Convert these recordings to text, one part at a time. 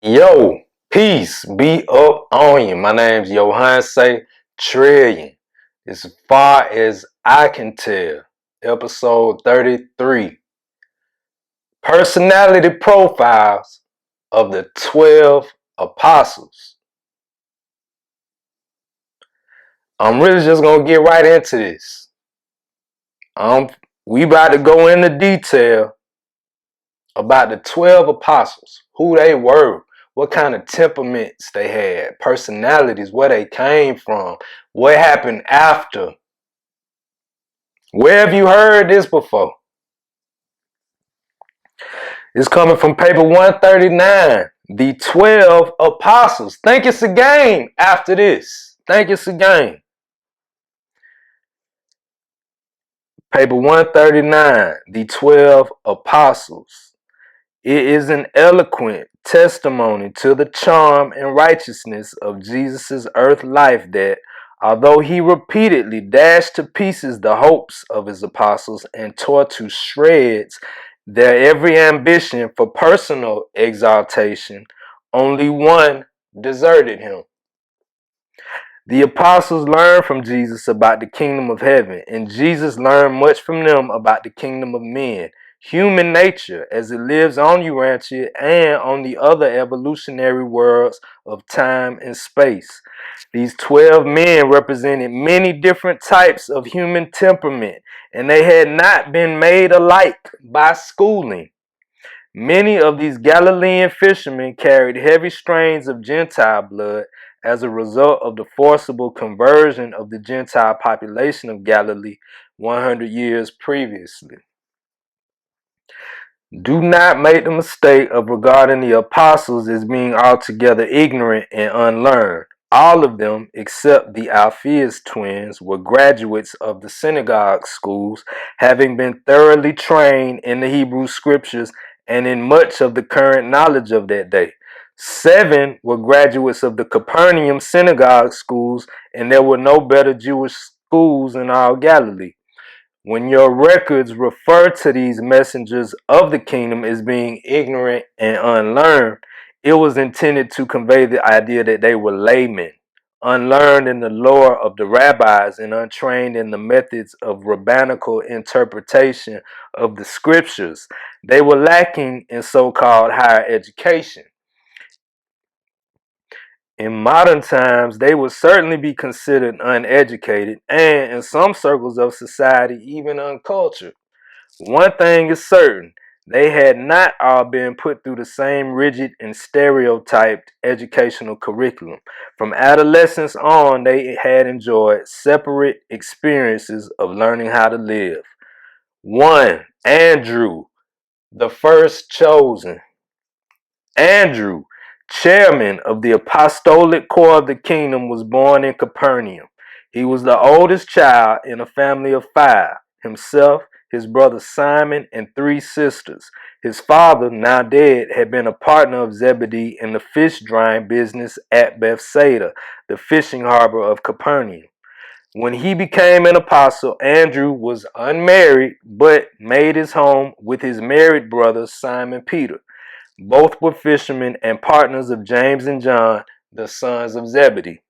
Yo, peace be up on you. My name's Johan Say Trillion. As far as I can tell, episode 33. Personality profiles of the 12 apostles. I'm really just gonna get right into this. We about to go into detail about the 12 apostles, who they were, what kind of temperaments they had, personalities, where they came from, what happened after. Where have you heard this before? It's coming from paper 139, the 12 apostles. Think it's a game after this. Think it's a game. Paper 139, the 12 apostles. It is an eloquent testimony to the charm and righteousness of Jesus' earth life that, although he repeatedly dashed to pieces the hopes of his apostles and tore to shreds their every ambition for personal exaltation, only one deserted him. The apostles learned from Jesus about the kingdom of heaven, and Jesus learned much from them about the kingdom of men, human nature as it lives on Urantia and on the other evolutionary worlds of time and space. These 12 men represented many different types of human temperament, and they had not been made alike by schooling. Many of these Galilean fishermen carried heavy strains of Gentile blood as a result of the forcible conversion of the Gentile population of Galilee 100 years previously. Do not make the mistake of regarding the apostles as being altogether ignorant and unlearned. All of them, except the Alphaeus twins, were graduates of the synagogue schools, having been thoroughly trained in the Hebrew scriptures and in much of the current knowledge of that day. 7 were graduates of the Capernaum synagogue schools, and there were no better Jewish schools in all Galilee. When your records refer to these messengers of the kingdom as being ignorant and unlearned, it was intended to convey the idea that they were laymen, unlearned in the lore of the rabbis and untrained in the methods of rabbinical interpretation of the scriptures. They were lacking in so-called higher education. In modern times, they would certainly be considered uneducated and, in some circles of society, even uncultured. One thing is certain, they had not all been put through the same rigid and stereotyped educational curriculum. From adolescence on, they had enjoyed separate experiences of learning how to live. 1. Andrew, the first chosen. Andrew, chairman of the apostolic core of the kingdom, was born in Capernaum. He was the oldest child in a family of 5, himself, his brother Simon, and 3 sisters. His father, now dead, had been a partner of Zebedee in the fish drying business at Bethsaida, the fishing harbor of Capernaum. When he became an apostle, Andrew was unmarried but made his home with his married brother Simon Peter. Both were fishermen and partners of James and John, the sons of Zebedee.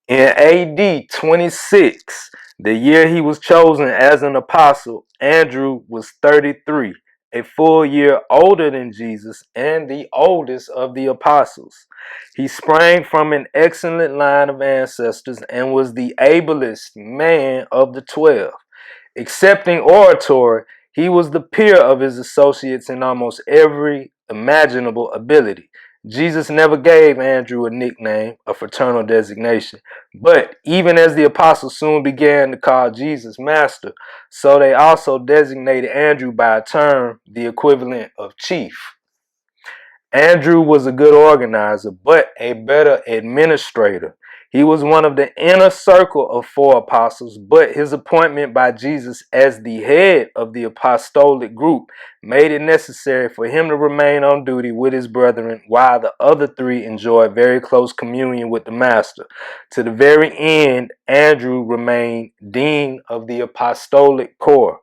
In AD 26, the year he was chosen as an apostle, Andrew was 33, a full year older than Jesus and the oldest of the apostles. He sprang from an excellent line of ancestors and was the ablest man of the 12. Excepting oratory, he was the peer of his associates in almost every imaginable ability. Jesus never gave Andrew a nickname, a fraternal designation, but even as the apostles soon began to call Jesus Master, so they also designated Andrew by a term, the equivalent of chief. Andrew was a good organizer, but a better administrator. He was one of the inner circle of 4 apostles, but his appointment by Jesus as the head of the apostolic group made it necessary for him to remain on duty with his brethren while the other 3 enjoyed very close communion with the Master. To the very end, Andrew remained dean of the apostolic corps.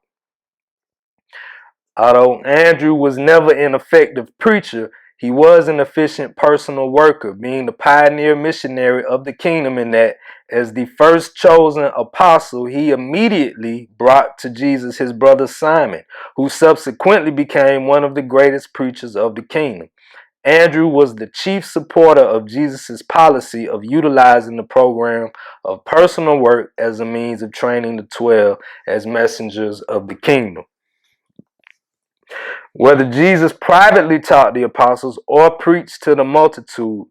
Although Andrew was never an effective preacher, He was an efficient personal worker, being the pioneer missionary of the kingdom in that, as the first chosen apostle, he immediately brought to Jesus his brother Simon, who subsequently became one of the greatest preachers of the kingdom. Andrew was the chief supporter of Jesus' policy of utilizing the program of personal work as a means of training the 12 as messengers of the kingdom. Whether Jesus privately taught the apostles or preached to the multitude,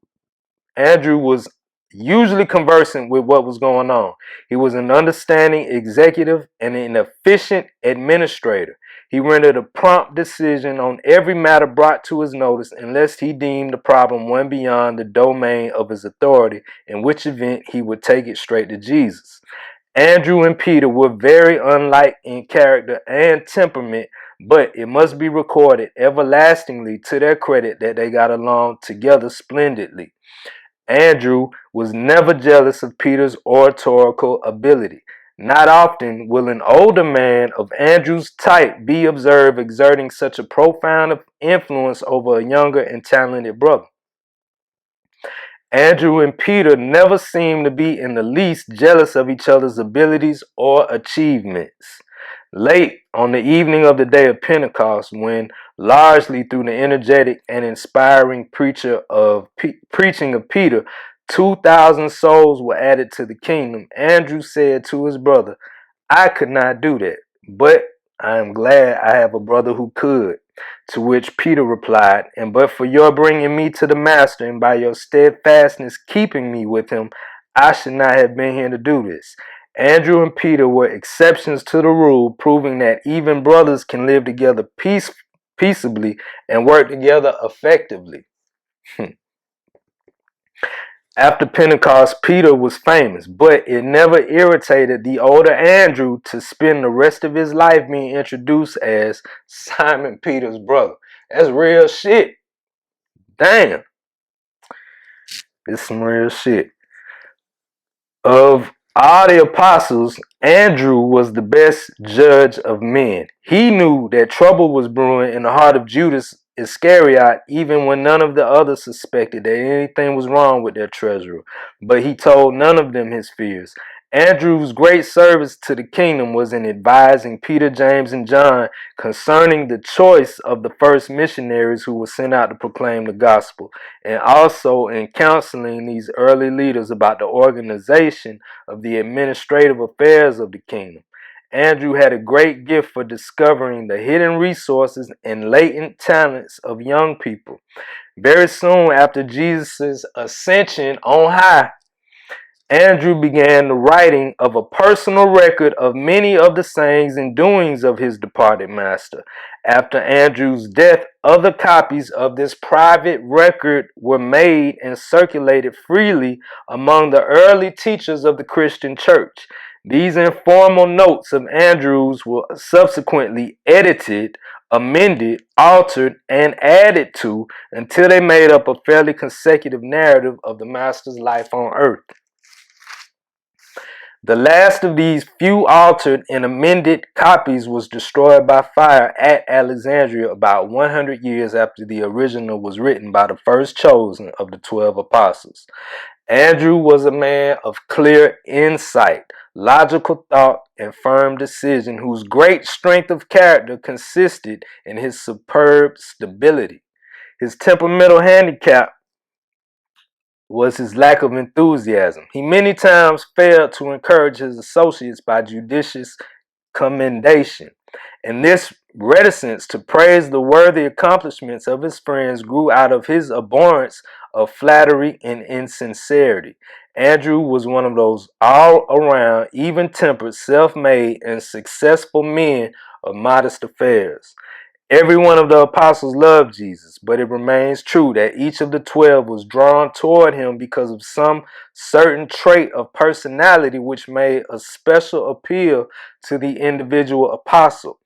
Andrew was usually conversant with what was going on. He was an understanding executive and an efficient administrator. He rendered a prompt decision on every matter brought to his notice unless he deemed the problem went beyond the domain of his authority, in which event he would take it straight to Jesus. Andrew and Peter were very unlike in character and temperament, but it must be recorded everlastingly to their credit that they got along together splendidly. Andrew was never jealous of Peter's oratorical ability. Not often will an older man of Andrew's type be observed exerting such a profound influence over a younger and talented brother. Andrew and Peter never seemed to be in the least jealous of each other's abilities or achievements. Late on the evening of the day of Pentecost, when, largely through the energetic and inspiring preaching of Peter, 2,000 souls were added to the kingdom, Andrew said to his brother, "I could not do that, but I am glad I have a brother who could." To which Peter replied, "And but for your bringing me to the master and by your steadfastness keeping me with him, I should not have been here to do this." Andrew and Peter were exceptions to the rule, proving that even brothers can live together peaceably and work together effectively. After Pentecost, Peter was famous, but it never irritated the older Andrew to spend the rest of his life being introduced as Simon Peter's brother. That's real shit. Damn. It's some real shit. Of all the apostles, Andrew was the best judge of men. He knew that trouble was brewing in the heart of Judas Iscariot, even when none of the others suspected that anything was wrong with their treasurer. But he told none of them his fears. Andrew's great service to the kingdom was in advising Peter, James, and John concerning the choice of the first missionaries who were sent out to proclaim the gospel, and also in counseling these early leaders about the organization of the administrative affairs of the kingdom. Andrew had a great gift for discovering the hidden resources and latent talents of young people. Very soon after Jesus' ascension on high, Andrew began the writing of a personal record of many of the sayings and doings of his departed master. After Andrew's death, other copies of this private record were made and circulated freely among the early teachers of the Christian church. These informal notes of Andrew's were subsequently edited, amended, altered, and added to until they made up a fairly consecutive narrative of the master's life on earth. The last of these few altered and amended copies was destroyed by fire at Alexandria about 100 years after the original was written by the first chosen of the 12 apostles. Andrew was a man of clear insight, logical thought, and firm decision, whose great strength of character consisted in his superb stability. His temperamental handicap was his lack of enthusiasm. He many times failed to encourage his associates by judicious commendation, and this reticence to praise the worthy accomplishments of his friends grew out of his abhorrence of flattery and insincerity. Andrew was one of those all-around, even-tempered, self-made, and successful men of modest affairs. Every one of the apostles loved Jesus, but it remains true that each of the 12 was drawn toward him because of some certain trait of personality which made a special appeal to the individual apostle.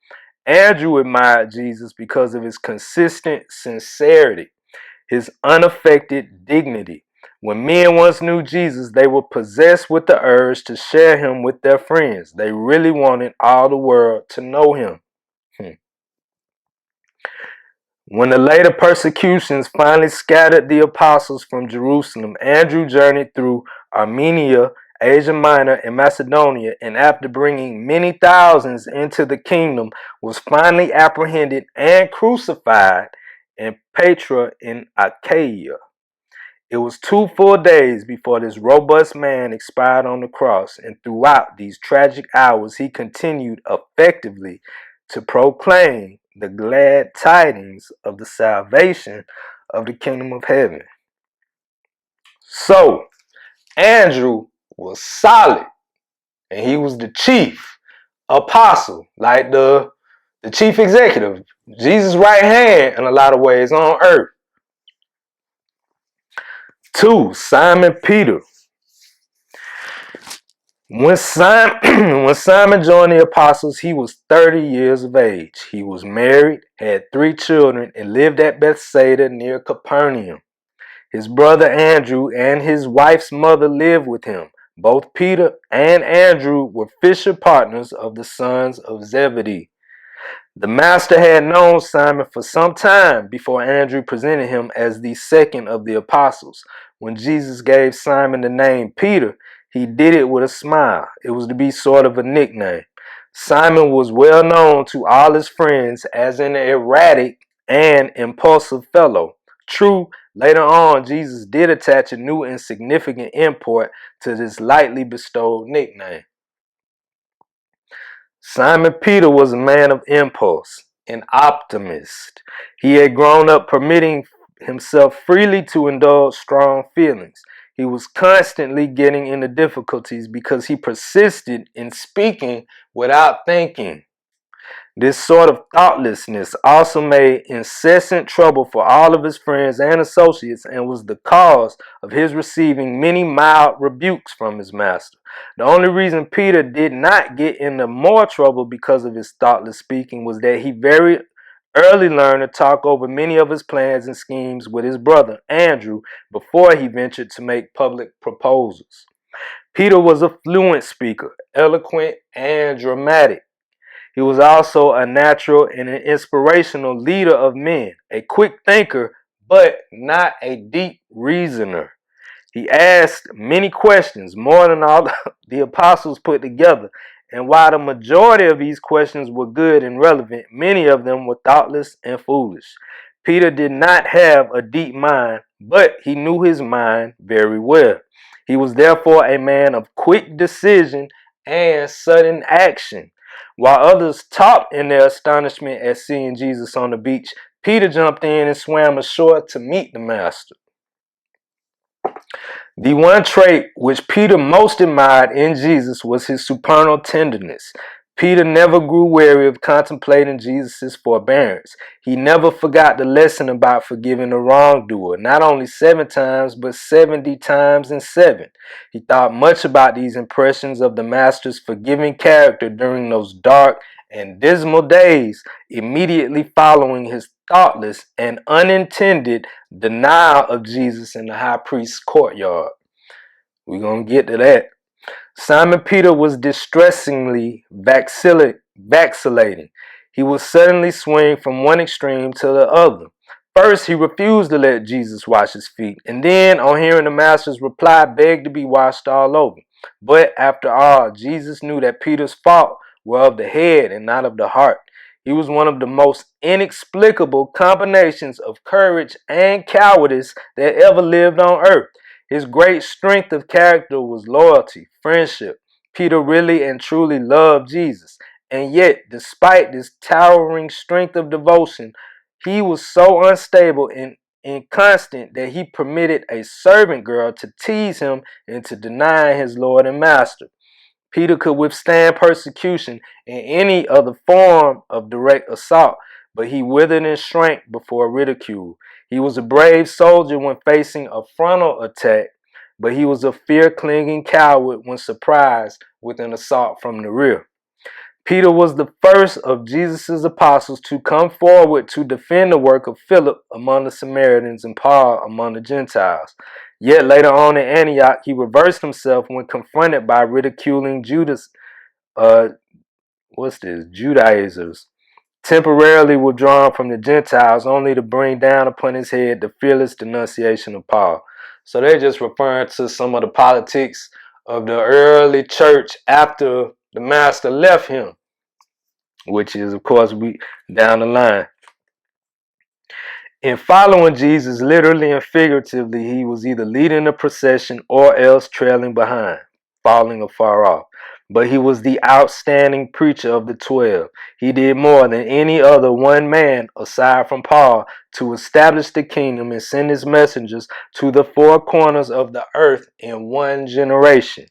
Andrew admired Jesus because of his consistent sincerity, his unaffected dignity. When men once knew Jesus, they were possessed with the urge to share him with their friends. They really wanted all the world to know him. When the later persecutions finally scattered the apostles from Jerusalem, Andrew journeyed through Armenia, Asia Minor, and Macedonia, and after bringing many thousands into the kingdom, was finally apprehended and crucified in Petra in Achaia. It was 2 full days before this robust man expired on the cross, and throughout these tragic hours, he continued effectively to proclaim the glad tidings of the salvation of the kingdom of heaven. So, Andrew was solid, and he was the chief apostle, like the chief executive, Jesus' right hand in a lot of ways on earth. 2, Simon Peter. When Simon joined the apostles, he was 30 years of age. He was married, had 3 children, and lived at Bethsaida near Capernaum. His brother Andrew and his wife's mother lived with him. Both Peter and Andrew were fisher partners of the sons of Zebedee. The master had known Simon for some time before Andrew presented him as the second of the apostles. When Jesus gave Simon the name Peter, he did it with a smile. It was to be sort of a nickname. Simon was well known to all his friends as an erratic and impulsive fellow. True, later on, Jesus did attach a new and significant import to this lightly bestowed nickname. Simon Peter was a man of impulse, an optimist. He had grown up permitting himself freely to indulge strong feelings. He was constantly getting into difficulties because he persisted in speaking without thinking. This sort of thoughtlessness also made incessant trouble for all of his friends and associates and was the cause of his receiving many mild rebukes from his master. The only reason Peter did not get into more trouble because of his thoughtless speaking was that he very early learned to talk over many of his plans and schemes with his brother Andrew before he ventured to make public proposals. Peter was a fluent speaker, eloquent and dramatic. He was also a natural and an inspirational leader of men, a quick thinker, but not a deep reasoner. He asked many questions, more than all the apostles put together, and while the majority of these questions were good and relevant, many of them were thoughtless and foolish. Peter did not have a deep mind, but he knew his mind very well. He was therefore a man of quick decision and sudden action. While others talked in their astonishment at seeing Jesus on the beach, Peter jumped in and swam ashore to meet the master. The one trait which Peter most admired in Jesus was his supernal tenderness. Peter never grew weary of contemplating Jesus' forbearance. He never forgot the lesson about forgiving a wrongdoer, not only 7 times, but 70 times and 7. He thought much about these impressions of the Master's forgiving character during those dark and dismal days immediately following his thoughtless and unintended denial of Jesus in the high priest's courtyard. We're going to get to that. Simon Peter was distressingly vacillating. He would suddenly swing from one extreme to the other. First, he refused to let Jesus wash his feet, and then, on hearing the master's reply, begged to be washed all over. But after all, Jesus knew that Peter's faults were of the head and not of the heart. He was one of the most inexplicable combinations of courage and cowardice that ever lived on earth. His great strength of character was loyalty, friendship. Peter really and truly loved Jesus. And yet, despite this towering strength of devotion, he was so unstable and inconstant that he permitted a servant girl to tease him into denying his Lord and Master. Peter could withstand persecution in any other form of direct assault, but he withered and shrank before ridicule. He was a brave soldier when facing a frontal attack, but he was a fear-clinging coward when surprised with an assault from the rear. Peter was the first of Jesus' apostles to come forward to defend the work of Phillip among the Samaritans and Paul among the Gentiles. Yet later on in Antioch, he reversed himself when confronted by ridiculing Judaizers. temporarily withdrawn from the Gentiles, only to bring down upon his head the fearless denunciation of Paul. So they're just referring to some of the politics of the early church after the master left him, which is, of course, we down the line. In following Jesus, literally and figuratively, he was either leading the procession or else trailing behind, falling afar off. But he was the outstanding preacher of the 12. He did more than any other one man, aside from Paul, to establish the kingdom and send his messengers to the four corners of the earth in one generation.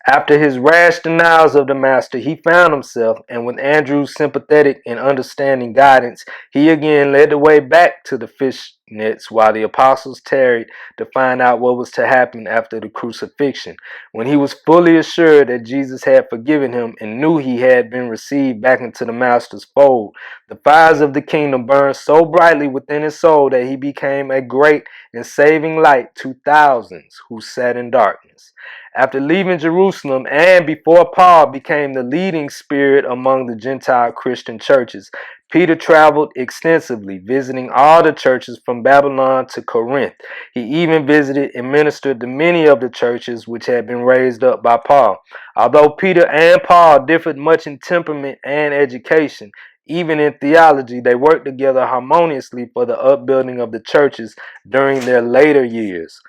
After his rash denials of the master, he found himself, and with Andrew's sympathetic and understanding guidance, he again led the way back to the fish nets while the apostles tarried to find out what was to happen after the crucifixion. When he was fully assured that Jesus had forgiven him and knew he had been received back into the master's fold, the fires of the kingdom burned so brightly within his soul that he became a great and saving light to thousands who sat in darkness. After leaving Jerusalem and before Paul became the leading spirit among the Gentile Christian churches, Peter traveled extensively, visiting all the churches from Babylon to Corinth. He even visited and ministered to many of the churches which had been raised up by Paul. Although Peter and Paul differed much in temperament and education, even in theology, they worked together harmoniously for the upbuilding of the churches during their later years.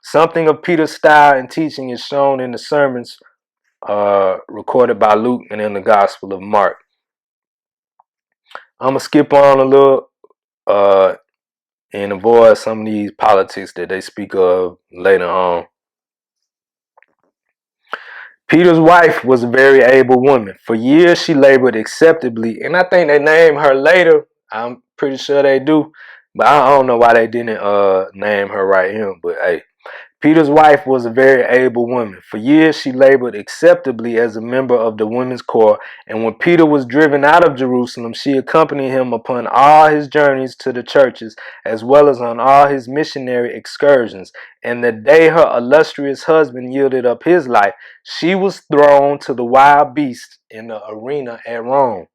Something of Peter's style and teaching is shown in the sermons recorded by Luke and in the Gospel of Mark. I'm going to skip on a little and avoid some of these politics that they speak of later on. Peter's wife was a very able woman. For years she labored acceptably, and I think they named her later. I'm pretty sure they do, but I don't know why they didn't name her right here, but hey. Peter's wife was a very able woman. For years, she labored acceptably as a member of the women's corps, and when Peter was driven out of Jerusalem, she accompanied him upon all his journeys to the churches, as well as on all his missionary excursions. And the day her illustrious husband yielded up his life, she was thrown to the wild beasts in the arena at Rome.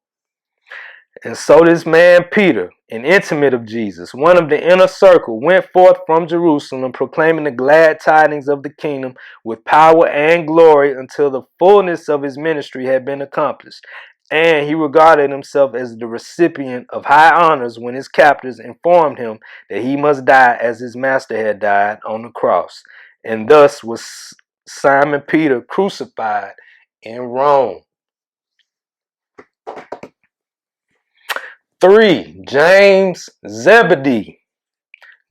And so this man Peter, an intimate of Jesus, one of the inner circle, went forth from Jerusalem proclaiming the glad tidings of the kingdom with power and glory until the fullness of his ministry had been accomplished. And he regarded himself as the recipient of high honors when his captors informed him that he must die as his master had died on the cross. And thus was Simon Peter crucified in Rome. 3. James Zebedee.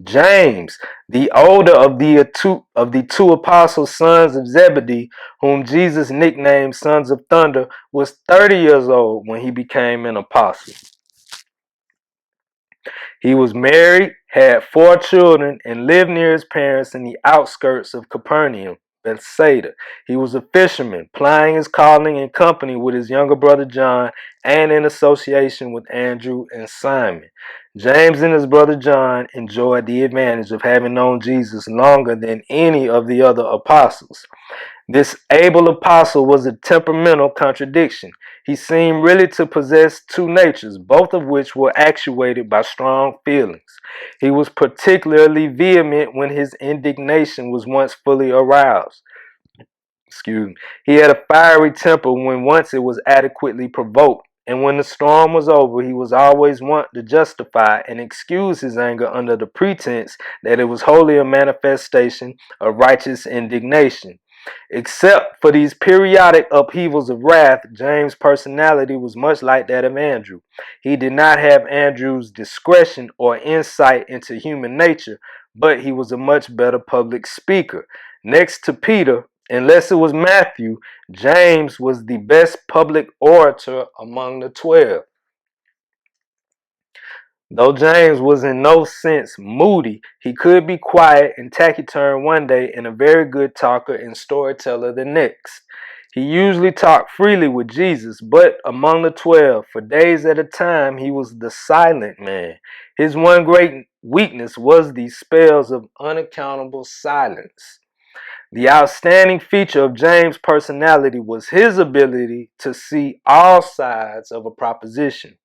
James, the older of the two apostles, sons of Zebedee, whom Jesus nicknamed Sons of Thunder, was 30 years old when he became an apostle. He was married, had 4 children, and lived near his parents in the outskirts of Capernaum, Bethsaida. He was a fisherman, plying his calling in company with his younger brother John and in association with Andrew and Simon. James and his brother John enjoyed the advantage of having known Jesus longer than any of the other apostles. This able apostle was a temperamental contradiction. He seemed really to possess 2 natures, both of which were actuated by strong feelings. He was particularly vehement when his indignation was once fully aroused. He had a fiery temper when once it was adequately provoked, and when the storm was over, he was always wont to justify and excuse his anger under the pretense that it was wholly a manifestation of righteous indignation. Except for these periodic upheavals of wrath, James' personality was much like that of Andrew. He did not have Andrew's discretion or insight into human nature, but he was a much better public speaker. Next to Peter, unless it was Matthew, James was the best public orator among the 12. Though James was in no sense moody, he could be quiet and taciturn one day and a very good talker and storyteller the next. He usually talked freely with Jesus, but among the 12, for days at a time, he was the silent man. His one great weakness was these spells of unaccountable silence. The outstanding feature of James' personality was his ability to see all sides of a proposition.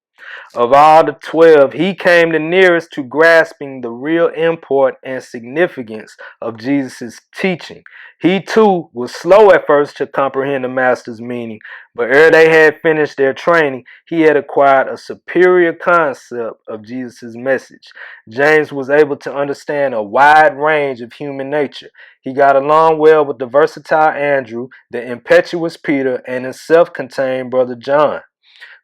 Of all the 12, he came the nearest to grasping the real import and significance of Jesus' teaching. He too was slow at first to comprehend the master's meaning, but ere they had finished their training, he had acquired a superior concept of Jesus' message. James was able to understand a wide range of human nature. He got along well with the versatile Andrew, the impetuous Peter, and his self-contained brother John.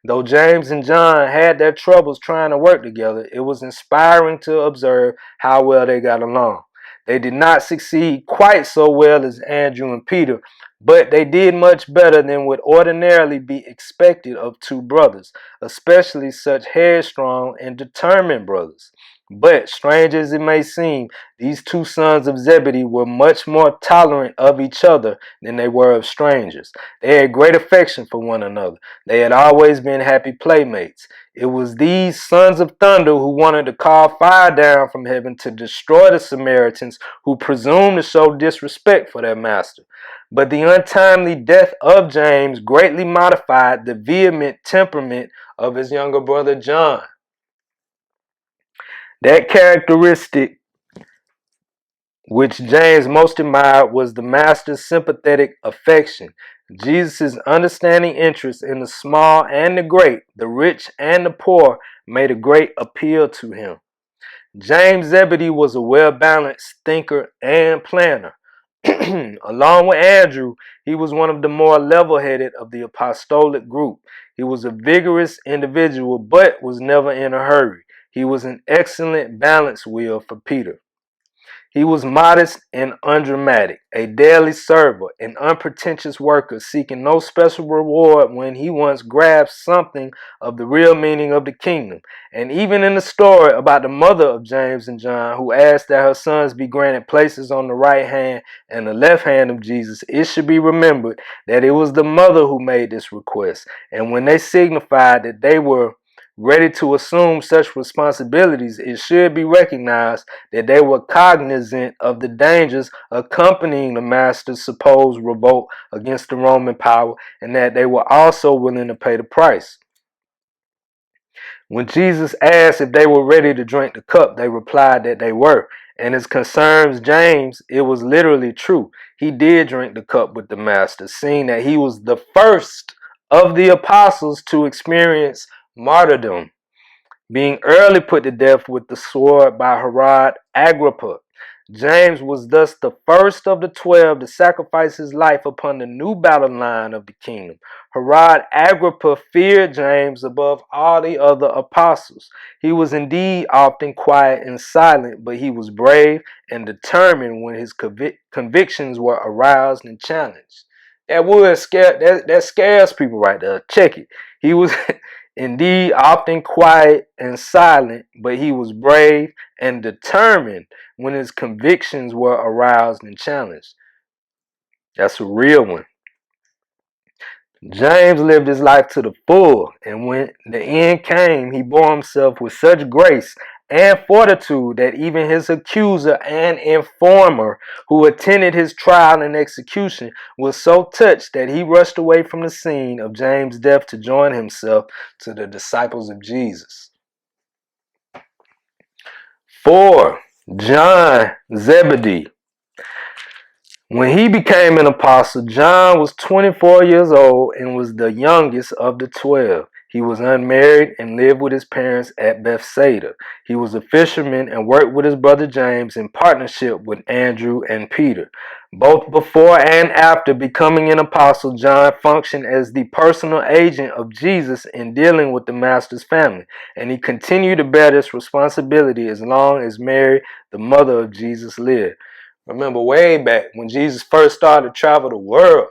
Though James and John had their troubles trying to work together, it was inspiring to observe how well they got along. They did not succeed quite so well as Andrew and Peter, but they did much better than would ordinarily be expected of two brothers, especially such headstrong and determined brothers. But, strange as it may seem, these two sons of Zebedee were much more tolerant of each other than they were of strangers. They had great affection for one another. They had always been happy playmates. It was these sons of thunder who wanted to call fire down from heaven to destroy the Samaritans who presumed to show disrespect for their master. But the untimely death of James greatly modified the vehement temperament of his younger brother John. That characteristic which James most admired was the master's sympathetic affection. Jesus' understanding interest in the small and the great, the rich and the poor, made a great appeal to him. James Zebedee was a well-balanced thinker and planner. Along with Andrew, he was one of the more level-headed of the apostolic group. He was a vigorous individual, but was never in a hurry. He was an excellent balance wheel for Peter. He was modest and undramatic, a daily server, an unpretentious worker, seeking no special reward when he once grasped something of the real meaning of the kingdom. And even in the story about the mother of James and John, who asked that her sons be granted places on the right hand and the left hand of Jesus, it should be remembered that it was the mother who made this request. And when they signified that they were ready to assume such responsibilities, it should be recognized that they were cognizant of the dangers accompanying the master's supposed revolt against the Roman power, and that they were also willing to pay the price. When Jesus asked if they were ready to drink the cup, they replied that they were. And as concerns James, it was literally true. He did drink the cup with the master, seeing that he was the first of the apostles to experience martyrdom, being early put to death with the sword by Herod Agrippa. James was thus the first of the 12 to sacrifice his life upon the new battle line of the kingdom. Herod Agrippa feared James above all the other apostles. He was indeed often quiet and silent, but he was brave and determined when his convictions were aroused and challenged. That scares people right there. Check it. He was indeed often quiet and silent, but he was brave and determined when his convictions were aroused and challenged. That's a real one. James lived his life to the full, and when the end came, he bore himself with such grace and fortitude that even his accuser and informer, who attended his trial and execution, was so touched that he rushed away from the scene of James' death to join himself to the disciples of Jesus. 4. John Zebedee. When he became an apostle, John was 24 years old and was the youngest of the 12. He was unmarried and lived with his parents at Bethsaida. He was a fisherman and worked with his brother James in partnership with Andrew and Peter. Both before and after becoming an apostle, John functioned as the personal agent of Jesus in dealing with the master's family, and he continued to bear this responsibility as long as Mary, the mother of Jesus, lived. Remember way back when Jesus first started to travel the world,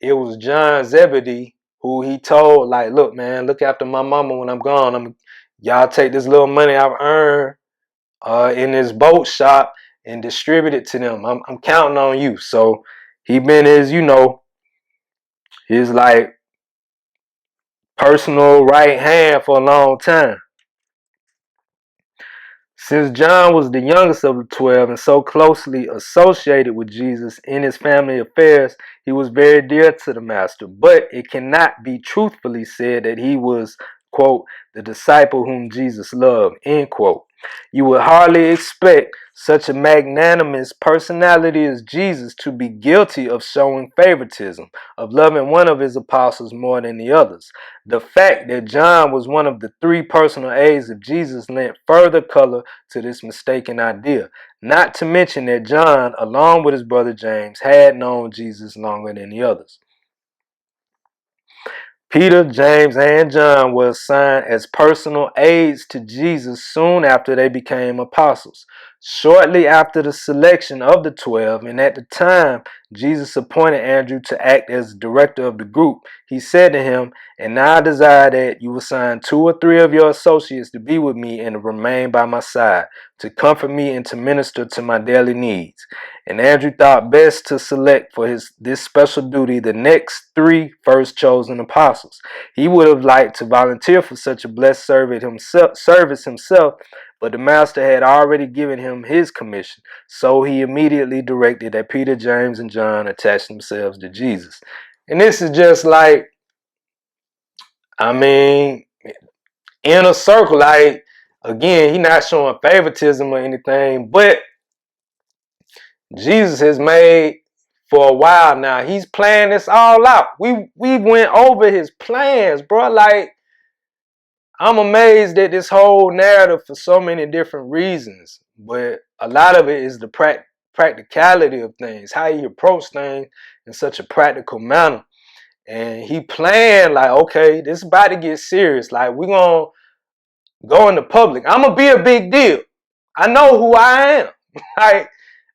it was John Zebedee who he told, like, look, man, look after my mama when I'm gone. Y'all take this little money I've earned in this boat shop and distribute it to them. I'm counting on you. So he been his like personal right hand for a long time. Since John was the youngest of the 12 and so closely associated with Jesus in his family affairs, he was very dear to the master. But it cannot be truthfully said that he was quote, the disciple whom Jesus loved, end quote. You would hardly expect such a magnanimous personality as Jesus to be guilty of showing favoritism, of loving one of his apostles more than the others. The fact that John was one of the three personal aides of Jesus lent further color to this mistaken idea. Not to mention that John, along with his brother James, had known Jesus longer than the others. Peter, James, and John were assigned as personal aides to Jesus soon after they became apostles. Shortly after the selection of the 12, and at the time Jesus appointed Andrew to act as director of the group, he said to him, "And now I desire that you assign 2 or 3 of your associates to be with me and to remain by my side, to comfort me and to minister to my daily needs." And Andrew thought best to select for this special duty the next 3 first chosen apostles. He would have liked to volunteer for such a blessed service himself, but the master had already given him his commission, so he immediately directed that Peter, James, and John attach themselves to Jesus. And this is just like, in a circle, like, again, he's not showing favoritism or anything, but Jesus has made for a while now. He's playing this all out. We went over his plans, bro. Like, I'm amazed at this whole narrative for so many different reasons, but a lot of it is the practicality of things, how you approach things in such a practical manner. And he planned like, okay, this is about to get serious. Like, we're going to go in the public. I'm going to be a big deal. I know who I am. Like,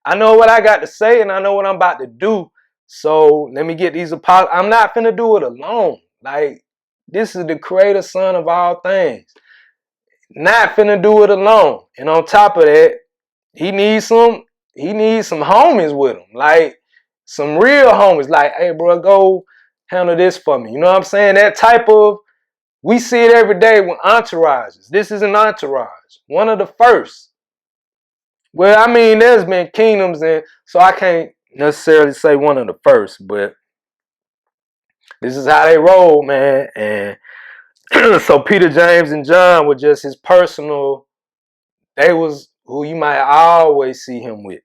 I know what I got to say and I know what I'm about to do. So let me get these apologies. I'm not finna do it alone. Like, this is the creator, son of all things. Not finna do it alone. And on top of that, he needs some homies with him. Like, some real homies. Like, hey, bro, go handle this for me. You know what I'm saying? That type of, we see it every day with entourages. This is an entourage. One of the first. Well, I mean, there's been kingdoms, and so I can't necessarily say one of the first, but this is how they roll, man. And so Peter, James, and John were just his personal, they was who you might always see him with.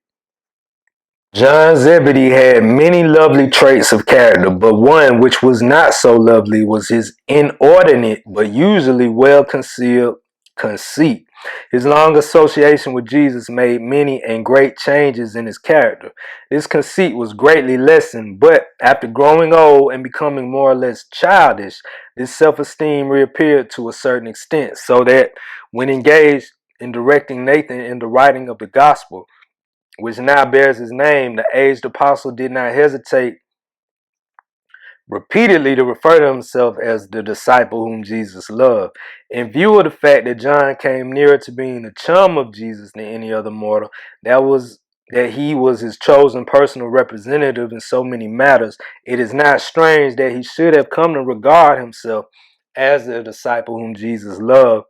John Zebedee had many lovely traits of character, but one which was not so lovely was his inordinate but usually well-concealed conceit. His long association with Jesus made many and great changes in his character. This conceit was greatly lessened, but after growing old and becoming more or less childish, this self-esteem reappeared to a certain extent, so that when engaged in directing Nathan in the writing of the gospel, which now bears his name, the aged apostle did not hesitate repeatedly to refer to himself as the disciple whom Jesus loved. In view of the fact that John came nearer to being the chum of Jesus than any other mortal, that he was his chosen personal representative in so many matters, it is not strange that he should have come to regard himself as the disciple whom Jesus loved,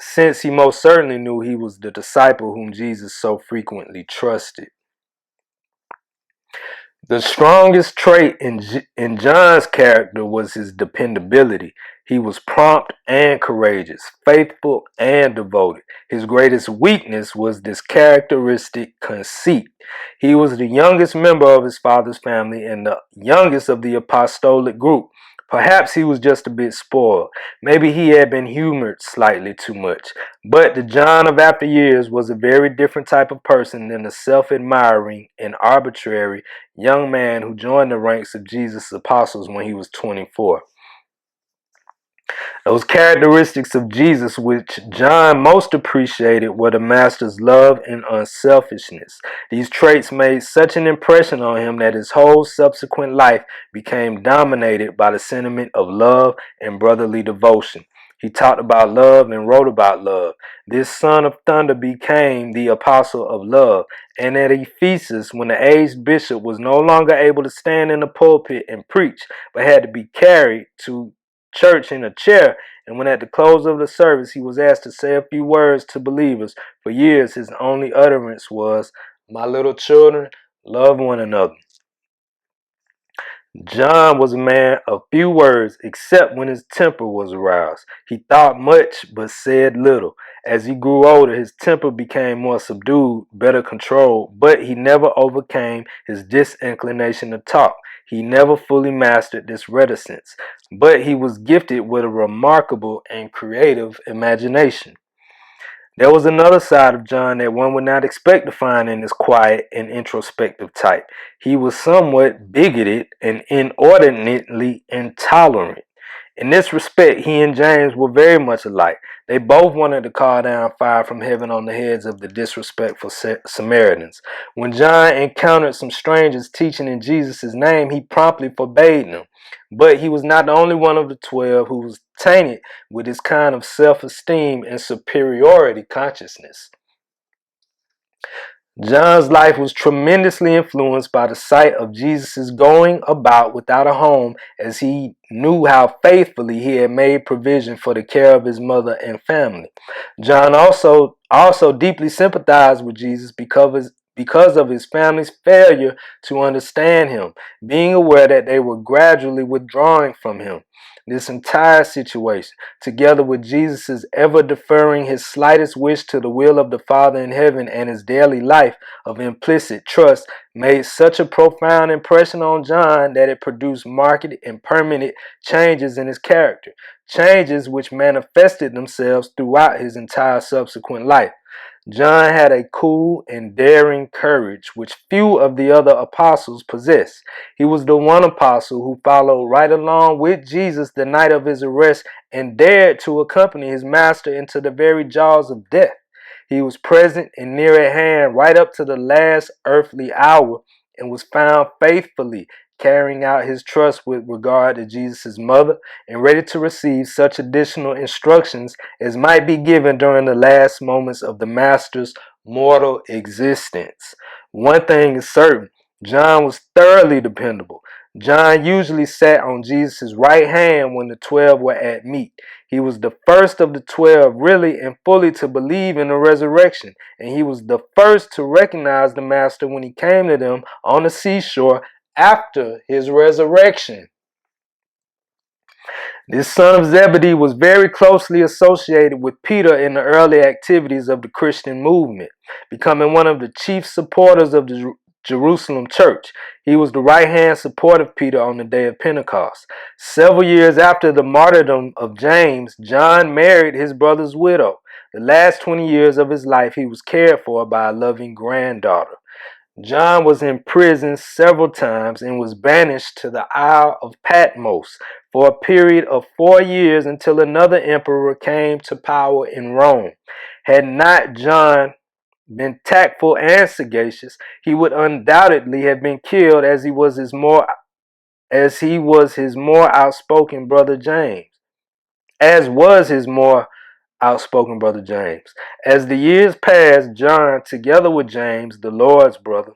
since he most certainly knew he was the disciple whom Jesus so frequently trusted. The strongest trait in John's character was his dependability. He was prompt and courageous, faithful and devoted. His greatest weakness was this characteristic conceit. He was the youngest member of his father's family and the youngest of the apostolic group. Perhaps he was just a bit spoiled. Maybe he had been humored slightly too much. But the John of after years was a very different type of person than the self-admiring and arbitrary young man who joined the ranks of Jesus' apostles when he was 24. Those characteristics of Jesus which John most appreciated were the master's love and unselfishness. These traits made such an impression on him that his whole subsequent life became dominated by the sentiment of love and brotherly devotion. He talked about love and wrote about love. This son of thunder became the apostle of love. And at Ephesus, when the aged bishop was no longer able to stand in the pulpit and preach, but had to be carried to church in a chair, and when at the close of the service he was asked to say a few words to believers, for years his only utterance was, "My little children, love one another." John was a man of few words except when his temper was aroused. He thought much but said little. As he grew older, his temper became more subdued, better controlled, but he never overcame his disinclination to talk. He never fully mastered this reticence, but he was gifted with a remarkable and creative imagination. There was another side of John that one would not expect to find in this quiet and introspective type. He was somewhat bigoted and inordinately intolerant. In this respect, he and James were very much alike. They both wanted to call down fire from heaven on the heads of the disrespectful Samaritans. When John encountered some strangers teaching in Jesus' name, he promptly forbade them. But he was not the only one of the 12 who was tainted with this kind of self-esteem and superiority consciousness. John's life was tremendously influenced by the sight of Jesus' going about without a home, as he knew how faithfully he had made provision for the care of his mother and family. John also deeply sympathized with Jesus because of his family's failure to understand him, being aware that they were gradually withdrawing from him. This entire situation, together with Jesus' ever deferring his slightest wish to the will of the Father in heaven and his daily life of implicit trust, made such a profound impression on John that it produced marked and permanent changes in his character, changes which manifested themselves throughout his entire subsequent life. John had a cool and daring courage which few of the other apostles possessed. He was the one apostle who followed right along with Jesus the night of his arrest and dared to accompany his master into the very jaws of death. He was present and near at hand right up to the last earthly hour and was found faithfully carrying out his trust with regard to Jesus' mother and ready to receive such additional instructions as might be given during the last moments of the master's mortal existence. One thing is certain, John was thoroughly dependable. John usually sat on Jesus' right hand when the 12 were at meat. He was the first of the 12 really and fully to believe in the resurrection, and he was the first to recognize the master when he came to them on the seashore after his resurrection. This son of Zebedee was very closely associated with Peter in the early activities of the Christian movement, becoming one of the chief supporters of the Jerusalem church. He was the right-hand support of Peter on the day of Pentecost. Several years after the martyrdom of James, John married his brother's widow. The last 20 years of his life he was cared for by a loving granddaughter. John was imprisoned several times and was banished to the Isle of Patmos for a period of 4 years until another emperor came to power in Rome. Had not John been tactful and sagacious, he would undoubtedly have been killed as he was his more outspoken brother James. As was his more outspoken brother James. As the years passed, John, together with James, the Lord's brother,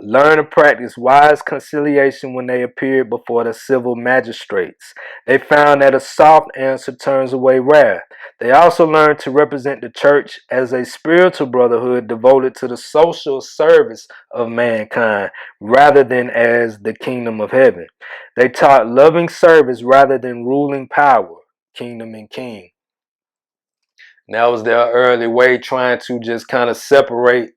learn to practice wise conciliation when they appeared before the civil magistrates. They found that a soft answer turns away wrath. They also learned to represent the church as a spiritual brotherhood devoted to the social service of mankind rather than as the kingdom of heaven. They taught loving service rather than ruling power, kingdom and king. And that was their early way trying to just kind of separate,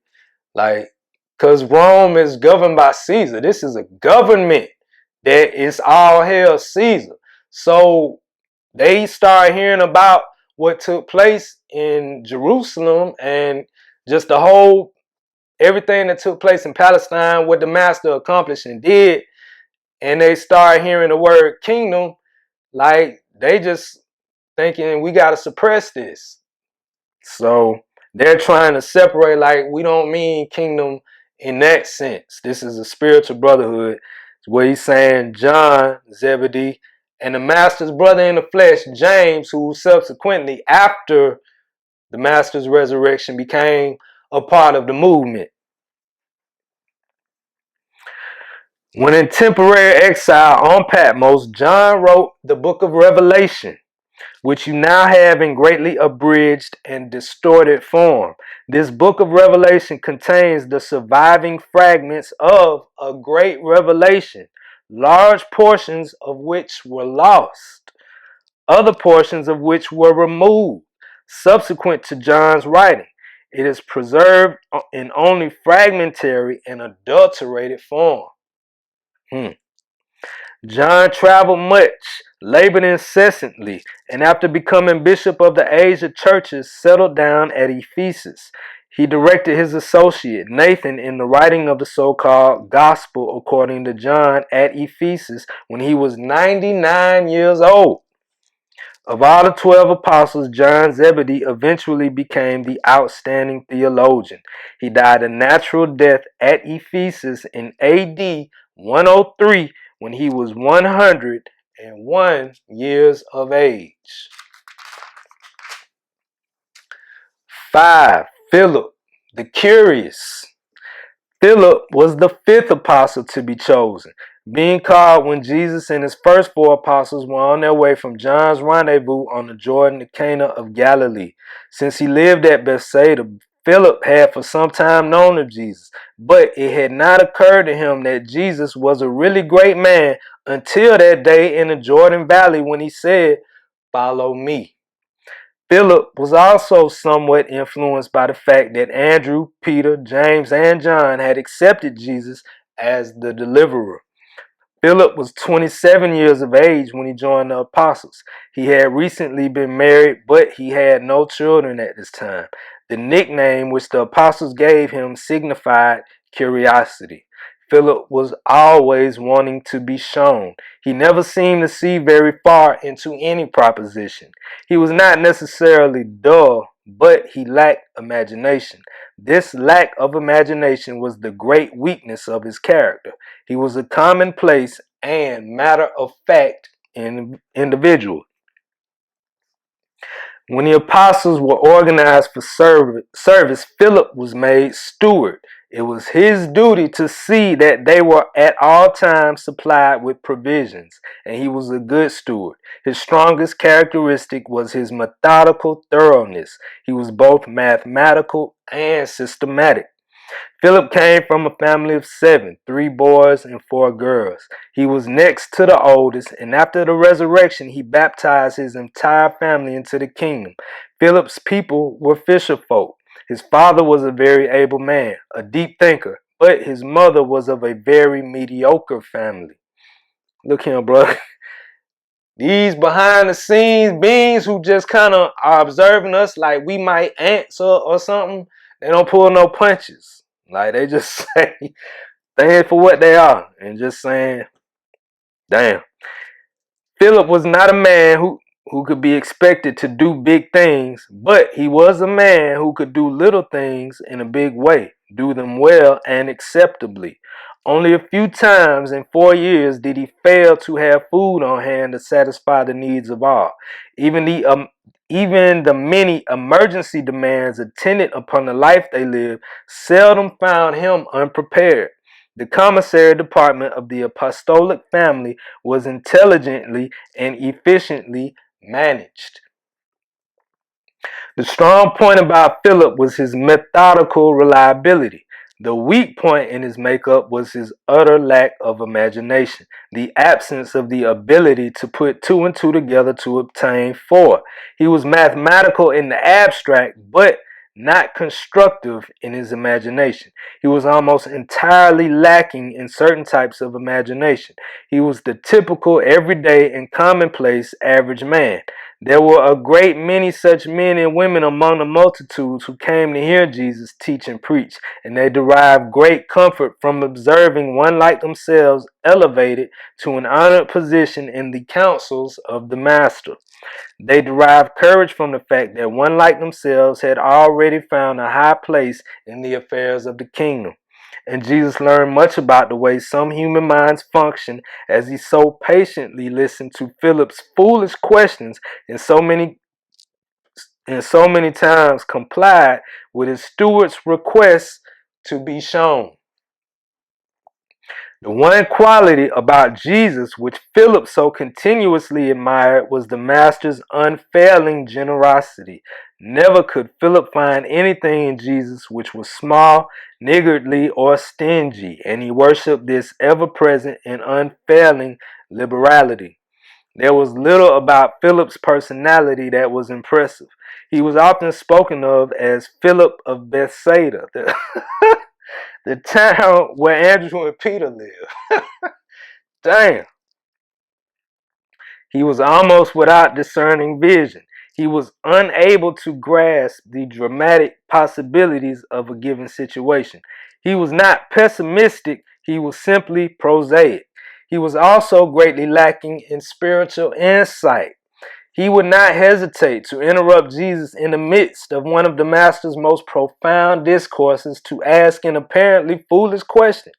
like, because Rome is governed by Caesar. This is a government that is all hail Caesar. So they start hearing about what took place in Jerusalem and just the whole, everything that took place in Palestine, what the master accomplished and did. And they start hearing the word kingdom, like they just thinking we got to suppress this. So they're trying to separate, like, we don't mean kingdom in that sense. This is a spiritual brotherhood. It's where he's saying John Zebedee and the master's brother in the flesh, James, who subsequently, after the master's resurrection, became a part of the movement. When in temporary exile on Patmos, John wrote the book of Revelation. which you now have in greatly abridged and distorted form. This book of Revelation contains the surviving fragments of a great revelation, large portions of which were lost, other portions of which were removed subsequent to John's writing. It is preserved in only fragmentary and adulterated form. John traveled much, labored incessantly, and after becoming bishop of the Asia churches, settled down at Ephesus. He directed his associate Nathan in the writing of the so-called Gospel according to John at Ephesus when he was 99 years old. Of all the 12 apostles, John Zebedee eventually became the outstanding theologian. He died a natural death at Ephesus in AD 103 when he was 101 years of age. 5. Phillip the Curious. Philip was the fifth apostle to be chosen, being called when Jesus and his first four apostles were on their way from John's rendezvous on the Jordan to Cana of Galilee. Since he lived at Bethsaida, Philip had for some time known of Jesus, but it had not occurred to him that Jesus was a really great man until that day in the Jordan Valley when he said, "Follow me." Philip was also somewhat influenced by the fact that Andrew, Peter, James, and John had accepted Jesus as the deliverer. Philip was 27 years of age when he joined the apostles. He had recently been married, but he had no children at this time. The nickname which the apostles gave him signified curiosity. Philip was always wanting to be shown. He never seemed to see very far into any proposition. He was not necessarily dull, but he lacked imagination. This lack of imagination was the great weakness of his character. He was a commonplace and matter-of-fact individual. When the apostles were organized for service, Philip was made steward. It was his duty to see that they were at all times supplied with provisions, and he was a good steward. His strongest characteristic was his methodical thoroughness. He was both mathematical and systematic. Philip came from a family of 7, 3 boys and 4 girls. He was next to the oldest, and after the resurrection, he baptized his entire family into the kingdom. Philip's people were fisher folk. His father was a very able man, a deep thinker, but his mother was of a very mediocre family. Look here, bro. These behind the scenes beings who just kind of are observing us like we might ants or something, they don't pull no punches. Like they just say things for what they are and just saying, damn. Philip was not a man who could be expected to do big things, but he was a man who could do little things in a big way, do them well and acceptably. Only a few times in 4 years did he fail to have food on hand to satisfy the needs of all. Even the many emergency demands attendant upon the life they lived seldom found him unprepared. The commissary department of the apostolic family was intelligently and efficiently managed. The strong point about Philip was his methodical reliability. The weak point in his makeup was his utter lack of imagination, the absence of the ability to put 2 and 2 together to obtain 4. He was mathematical in the abstract, but not constructive in his imagination. He was almost entirely lacking in certain types of imagination. He was the typical, everyday, and commonplace average man. There were a great many such men and women among the multitudes who came to hear Jesus teach and preach, and they derived great comfort from observing one like themselves elevated to an honored position in the councils of the Master. They derived courage from the fact that one like themselves had already found a high place in the affairs of the kingdom. And Jesus learned much about the way some human minds function as he so patiently listened to Philip's foolish questions and so many times complied with his steward's requests to be shown. The one quality about Jesus which Philip so continuously admired was the master's unfailing generosity. Never could Philip find anything in Jesus which was small, niggardly, or stingy, and he worshipped this ever-present and unfailing liberality. There was little about Philip's personality that was impressive. He was often spoken of as Philip of Bethsaida, the town where Andrew and Peter lived. Damn. He was almost without discerning vision. He was unable to grasp the dramatic possibilities of a given situation. He was not pessimistic, he was simply prosaic. He was also greatly lacking in spiritual insight. He would not hesitate to interrupt Jesus in the midst of one of the Master's most profound discourses to ask an apparently foolish question.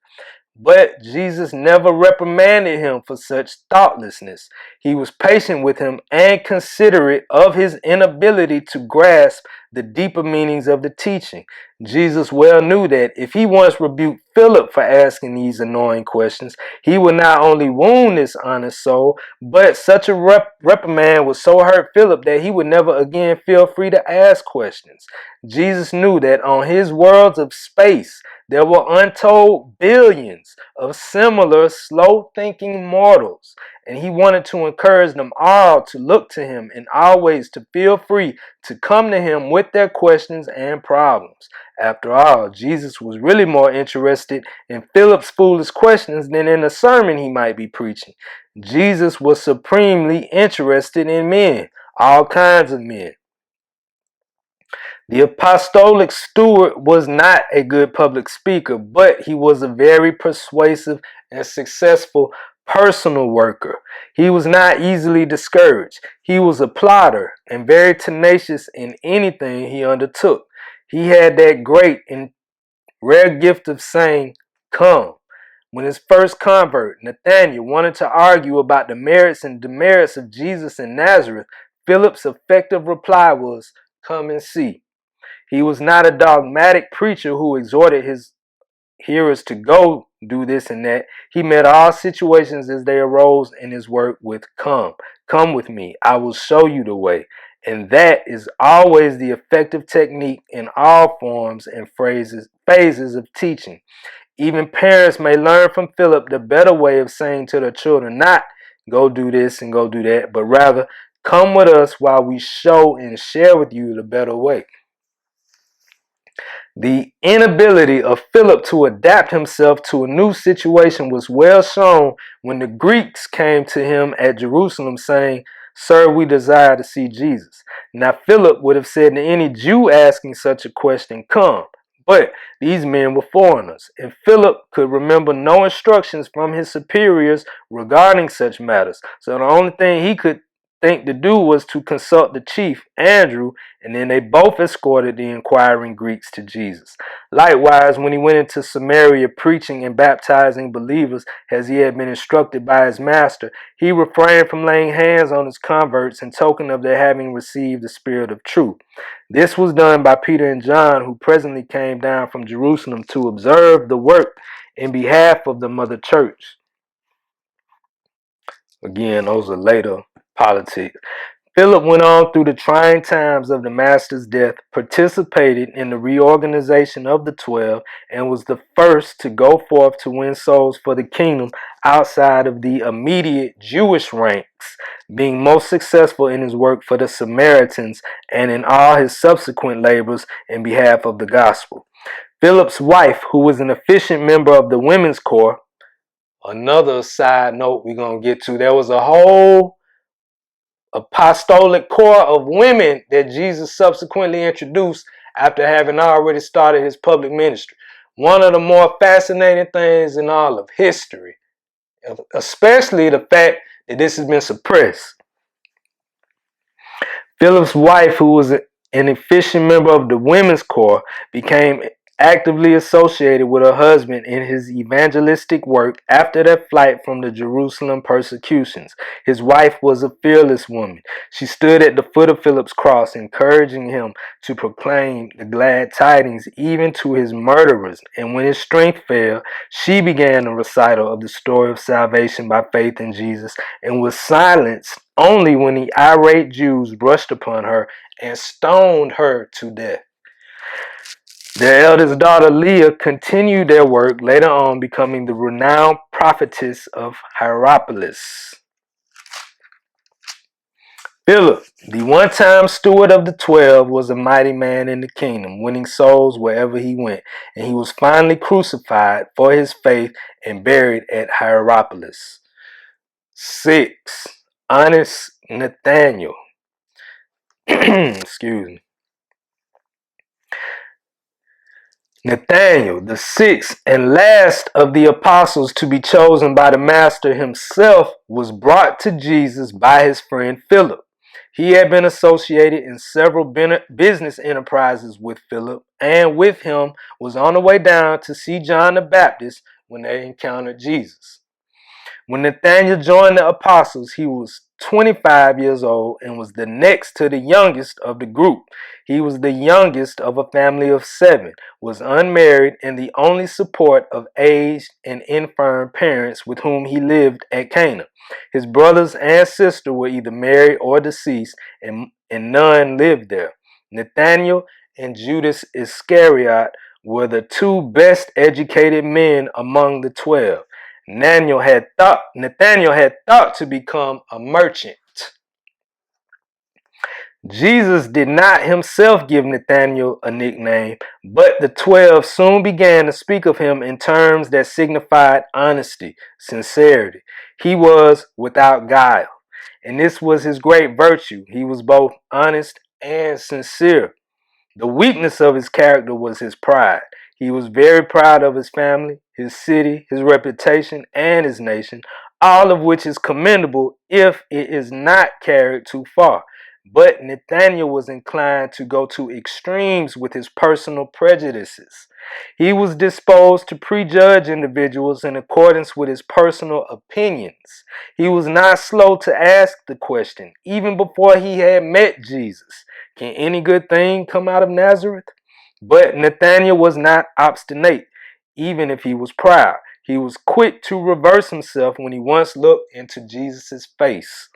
But Jesus never reprimanded him for such thoughtlessness. He was patient with him and considerate of his inability to grasp the deeper meanings of the teaching. Jesus well knew that if he once rebuked Philip for asking these annoying questions, he would not only wound this honest soul, but such a reprimand would so hurt Philip that he would never again feel free to ask questions. Jesus knew that on his worlds of space, there were untold billions of similar slow-thinking mortals, and he wanted to encourage them all to look to him and always to feel free to come to him with their questions and problems. After all, Jesus was really more interested in Philip's foolish questions than in a sermon he might be preaching. Jesus was supremely interested in men, all kinds of men. The apostolic steward was not a good public speaker, but he was a very persuasive and successful personal worker. He was not easily discouraged. He was a plodder and very tenacious in anything he undertook. He had that great and rare gift of saying, "Come." When his first convert, Nathanael, wanted to argue about the merits and demerits of Jesus in Nazareth, Philip's effective reply was, "Come and see." He was not a dogmatic preacher who exhorted his hearers to go do this and that. He met all situations as they arose in his work with come with me, I will show you the way. And that is always the effective technique in all forms and phases of teaching. Even parents may learn from Philip the better way of saying to their children, not go do this and go do that, but rather come with us while we show and share with you the better way. The inability of Philip to adapt himself to a new situation was well shown when the Greeks came to him at Jerusalem saying, "Sir, we desire to see Jesus." Now Philip would have said to any Jew asking such a question, "Come." But these men were foreigners, and Philip could remember no instructions from his superiors regarding such matters. So the only thing he could think to do was to consult the chief, Andrew, and then they both escorted the inquiring Greeks to Jesus. Likewise, when he went into Samaria preaching and baptizing believers as he had been instructed by his master, he refrained from laying hands on his converts in token of their having received the Spirit of truth. This was done by Peter and John, who presently came down from Jerusalem to observe the work in behalf of the mother church. Again, those are later politics. Philip went on through the trying times of the Master's death, participated in the reorganization of the 12, and was the first to go forth to win souls for the kingdom outside of the immediate Jewish ranks, being most successful in his work for the Samaritans and in all his subsequent labors in behalf of the gospel. Philip's wife, who was an efficient member of the women's corps, another side note we're going to get to, there was a whole apostolic corps of women that Jesus subsequently introduced after having already started his public ministry. One of the more fascinating things in all of history, especially the fact that this has been suppressed. Philip's wife, who was an efficient member of the women's corps, became actively associated with her husband in his evangelistic work after their flight from the Jerusalem persecutions. His wife was a fearless woman. She stood at the foot of Philip's cross, encouraging him to proclaim the glad tidings even to his murderers. And when his strength failed, she began a recital of the story of salvation by faith in Jesus and was silenced only when the irate Jews rushed upon her and stoned her to death. Their eldest daughter Leah continued their work, later on becoming the renowned prophetess of Hierapolis. Phillip, the one-time steward of the 12, was a mighty man in the kingdom, winning souls wherever he went, and he was finally crucified for his faith and buried at Hierapolis. 6. Honest Nathaniel. Excuse me. Nathaniel, the sixth and last of the apostles to be chosen by the Master himself, was brought to Jesus by his friend Philip. He had been associated in several business enterprises with Philip, and with him was on the way down to see John the Baptist when they encountered Jesus. When Nathanael joined the apostles, he was 25 years old and was the next to the youngest of the group. He was the youngest of a family of 7, was unmarried, and the only support of aged and infirm parents with whom he lived at Cana. His brothers and sister were either married or deceased, and none lived there. Nathanael and Judas Iscariot were the 2 best educated men among the 12. Nathanael had thought to become a merchant. Jesus did not himself give Nathanael a nickname, but the 12 soon began to speak of him in terms that signified honesty, sincerity. He was without guile, and this was his great virtue. He was both honest and sincere. The weakness of his character was his pride. He was very proud of his family, his city, his reputation, and his nation, all of which is commendable if it is not carried too far. But Nathanael was inclined to go to extremes with his personal prejudices. He was disposed to prejudge individuals in accordance with his personal opinions. He was not slow to ask the question, even before he had met Jesus, can any good thing come out of Nazareth? But Nathanael was not obstinate, even if he was proud. He was quick to reverse himself when he once looked into Jesus' face.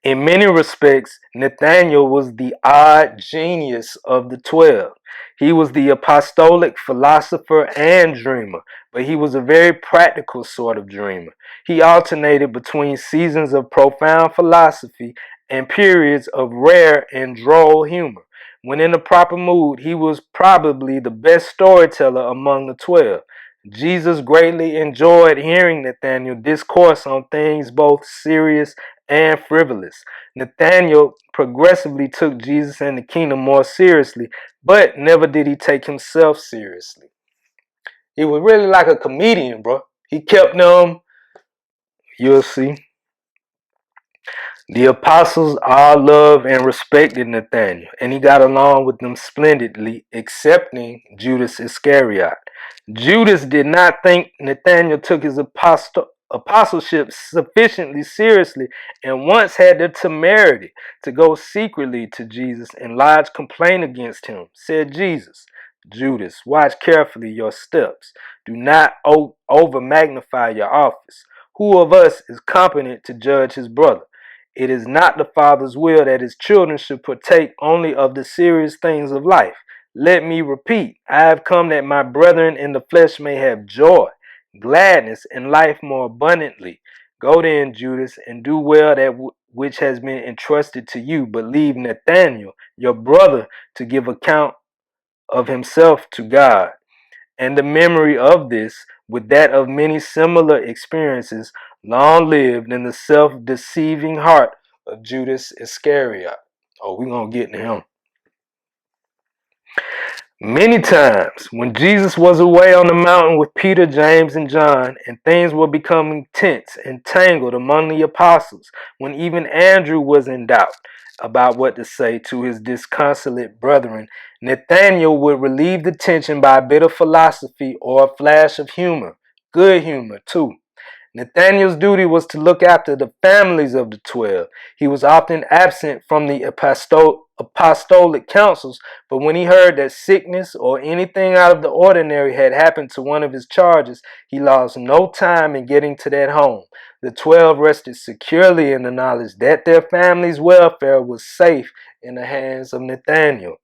In many respects, Nathanael was the odd genius of the 12. He was the apostolic philosopher and dreamer, but he was a very practical sort of dreamer. He alternated between seasons of profound philosophy and periods of rare and droll humor. When in the proper mood, he was probably the best storyteller among the 12. Jesus greatly enjoyed hearing Nathanael discourse on things both serious and frivolous. Nathanael progressively took Jesus and the kingdom more seriously, but never did he take himself seriously. He was really like a comedian, bro. He kept them, you'll see. The apostles all loved and respected Nathanael, and he got along with them splendidly, excepting Judas Iscariot. Judas did not think Nathanael took his apostleship sufficiently seriously and once had the temerity to go secretly to Jesus and lodge complaint against him. Said Jesus, Judas, watch carefully your steps. Do not over magnify your office. Who of us is competent to judge his brother? It is not the Father's will that his children should partake only of the serious things of life. Let me repeat, I have come that my brethren in the flesh may have joy, gladness, and life more abundantly. Go then, Judas, and do well that which has been entrusted to you, but leave Nathanael, your brother, to give account of himself to God. And the memory of this, with that of many similar experiences, long lived in the self-deceiving heart of Judas Iscariot. Oh, we're going to get to him. Many times, when Jesus was away on the mountain with Peter, James, and John, and things were becoming tense and tangled among the apostles, when even Andrew was in doubt about what to say to his disconsolate brethren, Nathanael would relieve the tension by a bit of philosophy or a flash of humor, good humor too. Nathanael's duty was to look after the families of the 12. He was often absent from the apostolic councils, but when he heard that sickness or anything out of the ordinary had happened to one of his charges, he lost no time in getting to that home. The 12 rested securely in the knowledge that their family's welfare was safe in the hands of Nathanael.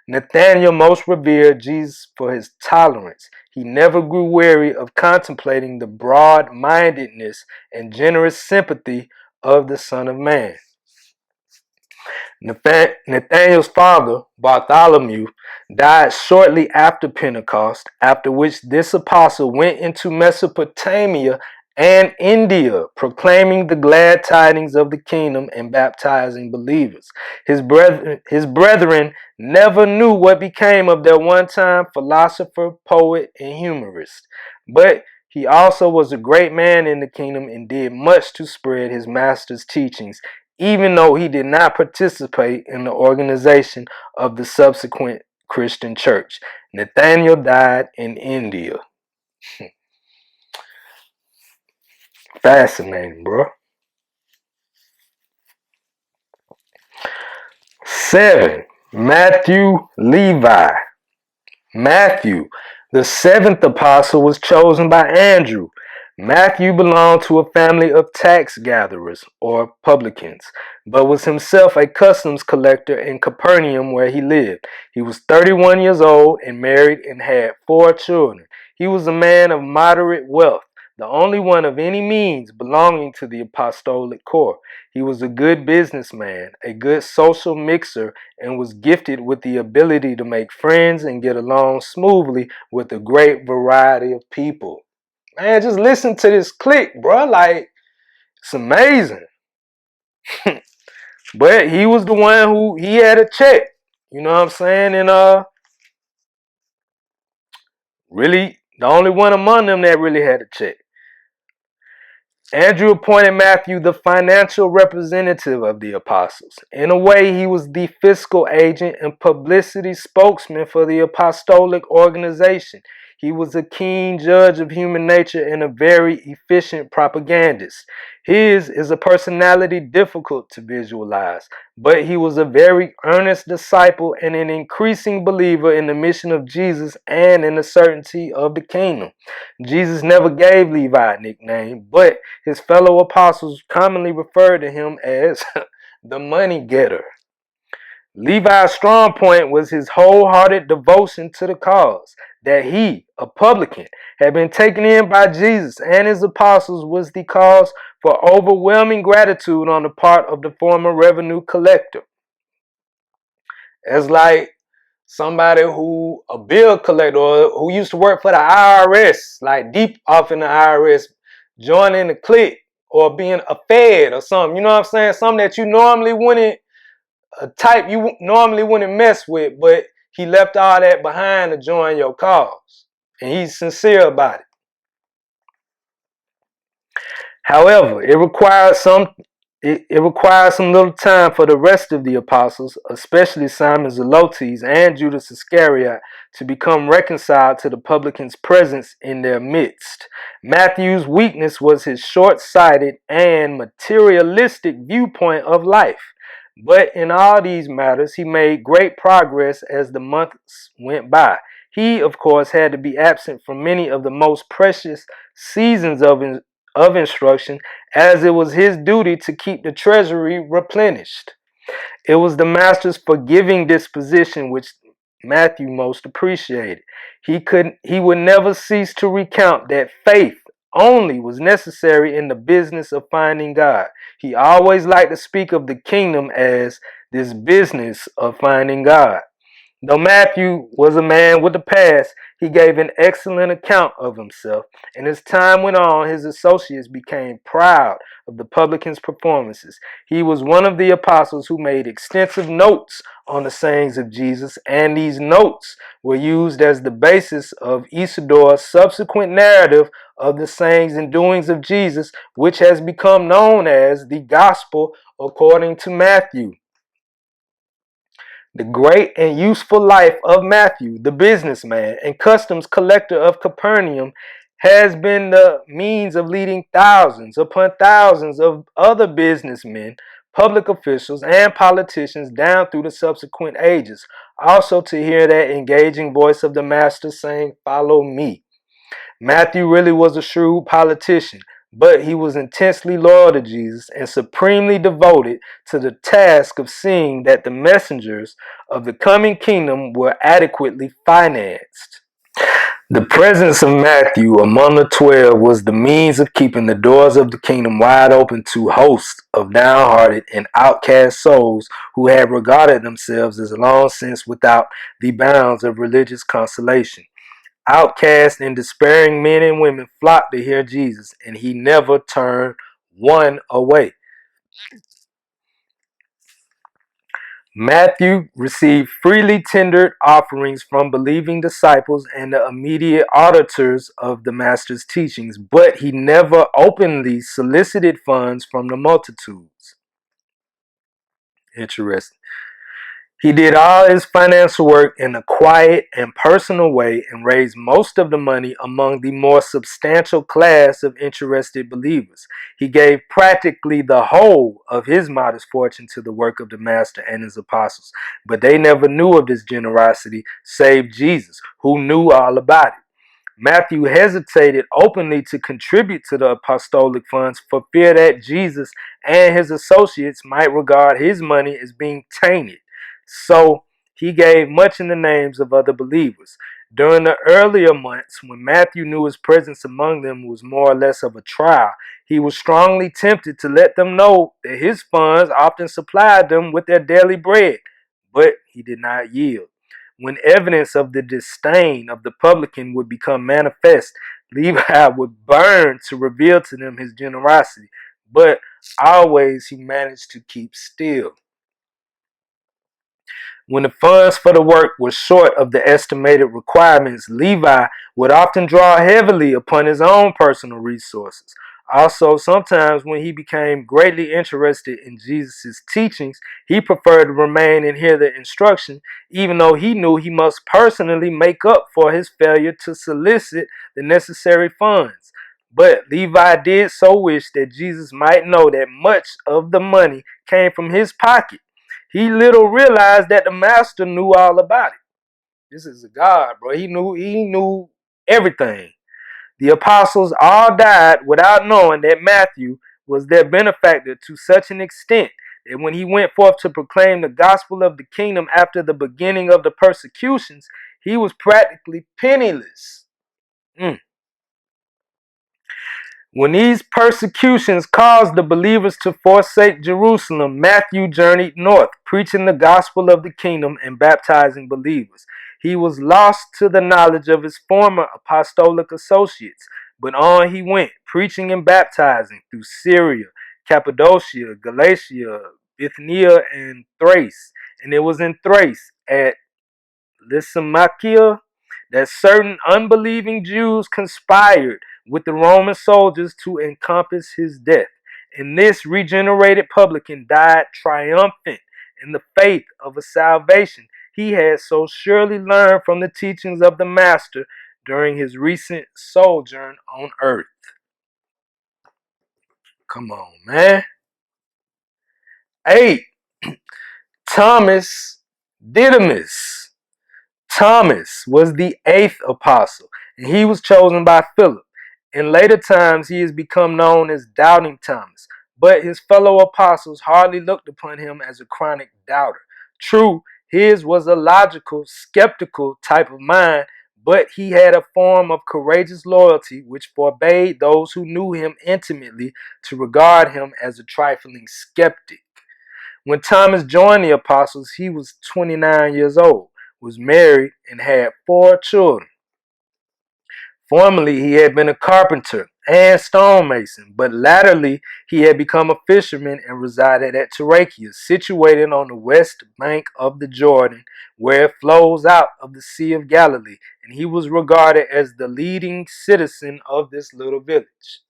Nathanael most revered Jesus for his tolerance. He never grew weary of contemplating the broad-mindedness and generous sympathy of the Son of Man. Nathanael's father, Bartholomew, died shortly after Pentecost, after which this apostle went into Mesopotamia and India, proclaiming the glad tidings of the kingdom and baptizing believers. His brethren never knew what became of their one-time philosopher, poet, and humorist. But he also was a great man in the kingdom and did much to spread his master's teachings, even though he did not participate in the organization of the subsequent Christian church. Nathanael died in India. Fascinating, bro. 7. Matthew Levi. Matthew, the seventh apostle, was chosen by Andrew. Matthew belonged to a family of tax gatherers, or publicans, but was himself a customs collector in Capernaum where he lived. He was 31 years old and married and had 4 children. He was a man of moderate wealth, the only one of any means belonging to the apostolic corps. He was a good businessman, a good social mixer, and was gifted with the ability to make friends and get along smoothly with a great variety of people. Man, just listen to this click, bro. Like, it's amazing. But he was the one who, he had a check. You know what I'm saying? And really, the only one among them that really had a check. Andrew appointed Matthew the financial representative of the apostles. In a way, he was the fiscal agent and publicity spokesman for the apostolic organization. He was a keen judge of human nature and a very efficient propagandist. His is a personality difficult to visualize, but he was a very earnest disciple and an increasing believer in the mission of Jesus and in the certainty of the kingdom. Jesus never gave Levi a nickname, but his fellow apostles commonly referred to him as the money getter. Levi's strong point was his wholehearted devotion to the cause. That he, a publican, had been taken in by Jesus and his apostles was the cause for overwhelming gratitude on the part of the former revenue collector. It's like somebody who, a bill collector, or who used to work for the IRS, like deep off in the IRS, joining the clique or being a fed or something. You know what I'm saying? Something that you normally wouldn't, a type you normally wouldn't mess with, but he left all that behind to join your cause. And he's sincere about it. However, it requires some little time for the rest of the apostles, especially Simon Zelotes and Judas Iscariot, to become reconciled to the publicans' presence in their midst. Matthew's weakness was his short-sighted and materialistic viewpoint of life. But in all these matters, he made great progress as the months went by. He, of course, had to be absent from many of the most precious seasons of instruction, as it was his duty to keep the treasury replenished. It was the master's forgiving disposition which Matthew most appreciated. He would never cease to recount that faith only was necessary in the business of finding God. He always liked to speak of the kingdom as this business of finding God. Though Matthew was a man with a past, He gave an excellent account of himself, and as time went on, his associates became proud of the publican's performances. He was one of the apostles who made extensive notes on the sayings of Jesus, and these notes were used as the basis of Isidore's subsequent narrative of the sayings and doings of Jesus, which has become known as the Gospel according to Matthew. The great and useful life of Matthew, the businessman and customs collector of Capernaum, has been the means of leading thousands upon thousands of other businessmen, public officials, and politicians down through the subsequent ages, also to hear that engaging voice of the Master saying, "Follow me." Matthew really was a shrewd politician, but he was intensely loyal to Jesus and supremely devoted to the task of seeing that the messengers of the coming kingdom were adequately financed. The presence of Matthew among the 12 was the means of keeping the doors of the kingdom wide open to hosts of downhearted and outcast souls who had regarded themselves as long since without the bounds of religious consolation. Outcast and despairing men and women flocked to hear Jesus, and he never turned one away. Matthew received freely tendered offerings from believing disciples and the immediate auditors of the Master's teachings, but he never openly solicited funds from the multitudes. Interesting. He did all his financial work in a quiet and personal way and raised most of the money among the more substantial class of interested believers. He gave practically the whole of his modest fortune to the work of the Master and his apostles, but they never knew of this generosity save Jesus, who knew all about it. Matthew hesitated openly to contribute to the apostolic funds for fear that Jesus and his associates might regard his money as being tainted. So he gave much in the names of other believers. During the earlier months, when Matthew knew his presence among them was more or less of a trial, he was strongly tempted to let them know that his funds often supplied them with their daily bread, but he did not yield. When evidence of the disdain of the publican would become manifest, Levi would burn to reveal to them his generosity, but always he managed to keep still. When the funds for the work were short of the estimated requirements, Levi would often draw heavily upon his own personal resources. Also, sometimes when he became greatly interested in Jesus' teachings, he preferred to remain and hear the instruction, even though he knew he must personally make up for his failure to solicit the necessary funds. But Levi did so wish that Jesus might know that much of the money came from his pocket. He little realized that the Master knew all about it. This is a God, bro. He knew everything. The apostles all died without knowing that Matthew was their benefactor to such an extent that when he went forth to proclaim the gospel of the kingdom after the beginning of the persecutions, he was practically penniless. When these persecutions caused the believers to forsake Jerusalem, Matthew journeyed north, preaching the gospel of the kingdom and baptizing believers. He was lost to the knowledge of his former apostolic associates, but on he went, preaching and baptizing through Syria, Cappadocia, Galatia, Bithynia, and Thrace. And it was in Thrace at Lysimachia that certain unbelieving Jews conspired with the Roman soldiers to encompass his death. And this regenerated publican died triumphant in the faith of a salvation he had so surely learned from the teachings of the Master during his recent sojourn on earth. Come on, man. 8. Thomas Didimus. Thomas was the 8th apostle, and he was chosen by Phillip. In later times, he has become known as Doubting Thomas, but his fellow apostles hardly looked upon him as a chronic doubter. True, his was a logical, skeptical type of mind, but he had a form of courageous loyalty which forbade those who knew him intimately to regard him as a trifling skeptic. When Thomas joined the apostles, he was 29 years old, was married, and had 4 children. Formerly, he had been a carpenter and stonemason, but latterly he had become a fisherman and resided at Tyrachus, situated on the west bank of the Jordan, where it flows out of the Sea of Galilee, and he was regarded as the leading citizen of this little village.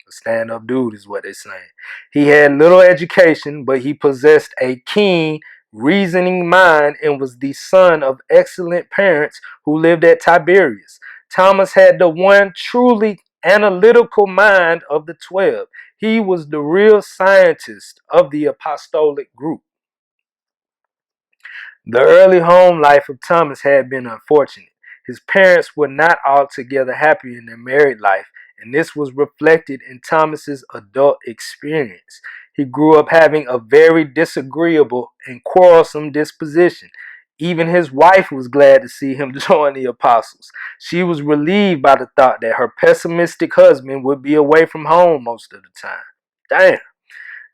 A stand-up dude is what they're saying. He had little education, but he possessed a keen, reasoning mind and was the son of excellent parents who lived at Tiberias. Thomas had the one truly analytical mind of the 12. He was the real scientist of the apostolic group. The early home life of Thomas had been unfortunate. His parents were not altogether happy in their married life, and this was reflected in Thomas's adult experience. He grew up having a very disagreeable and quarrelsome disposition. Even his wife was glad to see him join the apostles. She was relieved by the thought that her pessimistic husband would be away from home most of the time. Damn.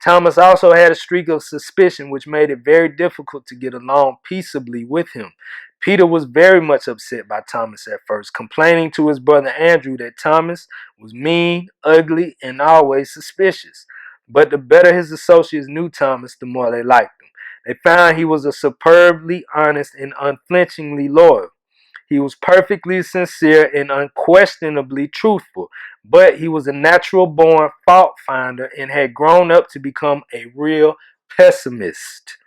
Thomas also had a streak of suspicion which made it very difficult to get along peaceably with him. Peter was very much upset by Thomas at first, complaining to his brother Andrew that Thomas was mean, ugly, and always suspicious. But the better his associates knew Thomas, the more they liked him. They found he was a superbly honest and unflinchingly loyal. He was perfectly sincere and unquestionably truthful, but he was a natural born fault finder and had grown up to become a real pessimist.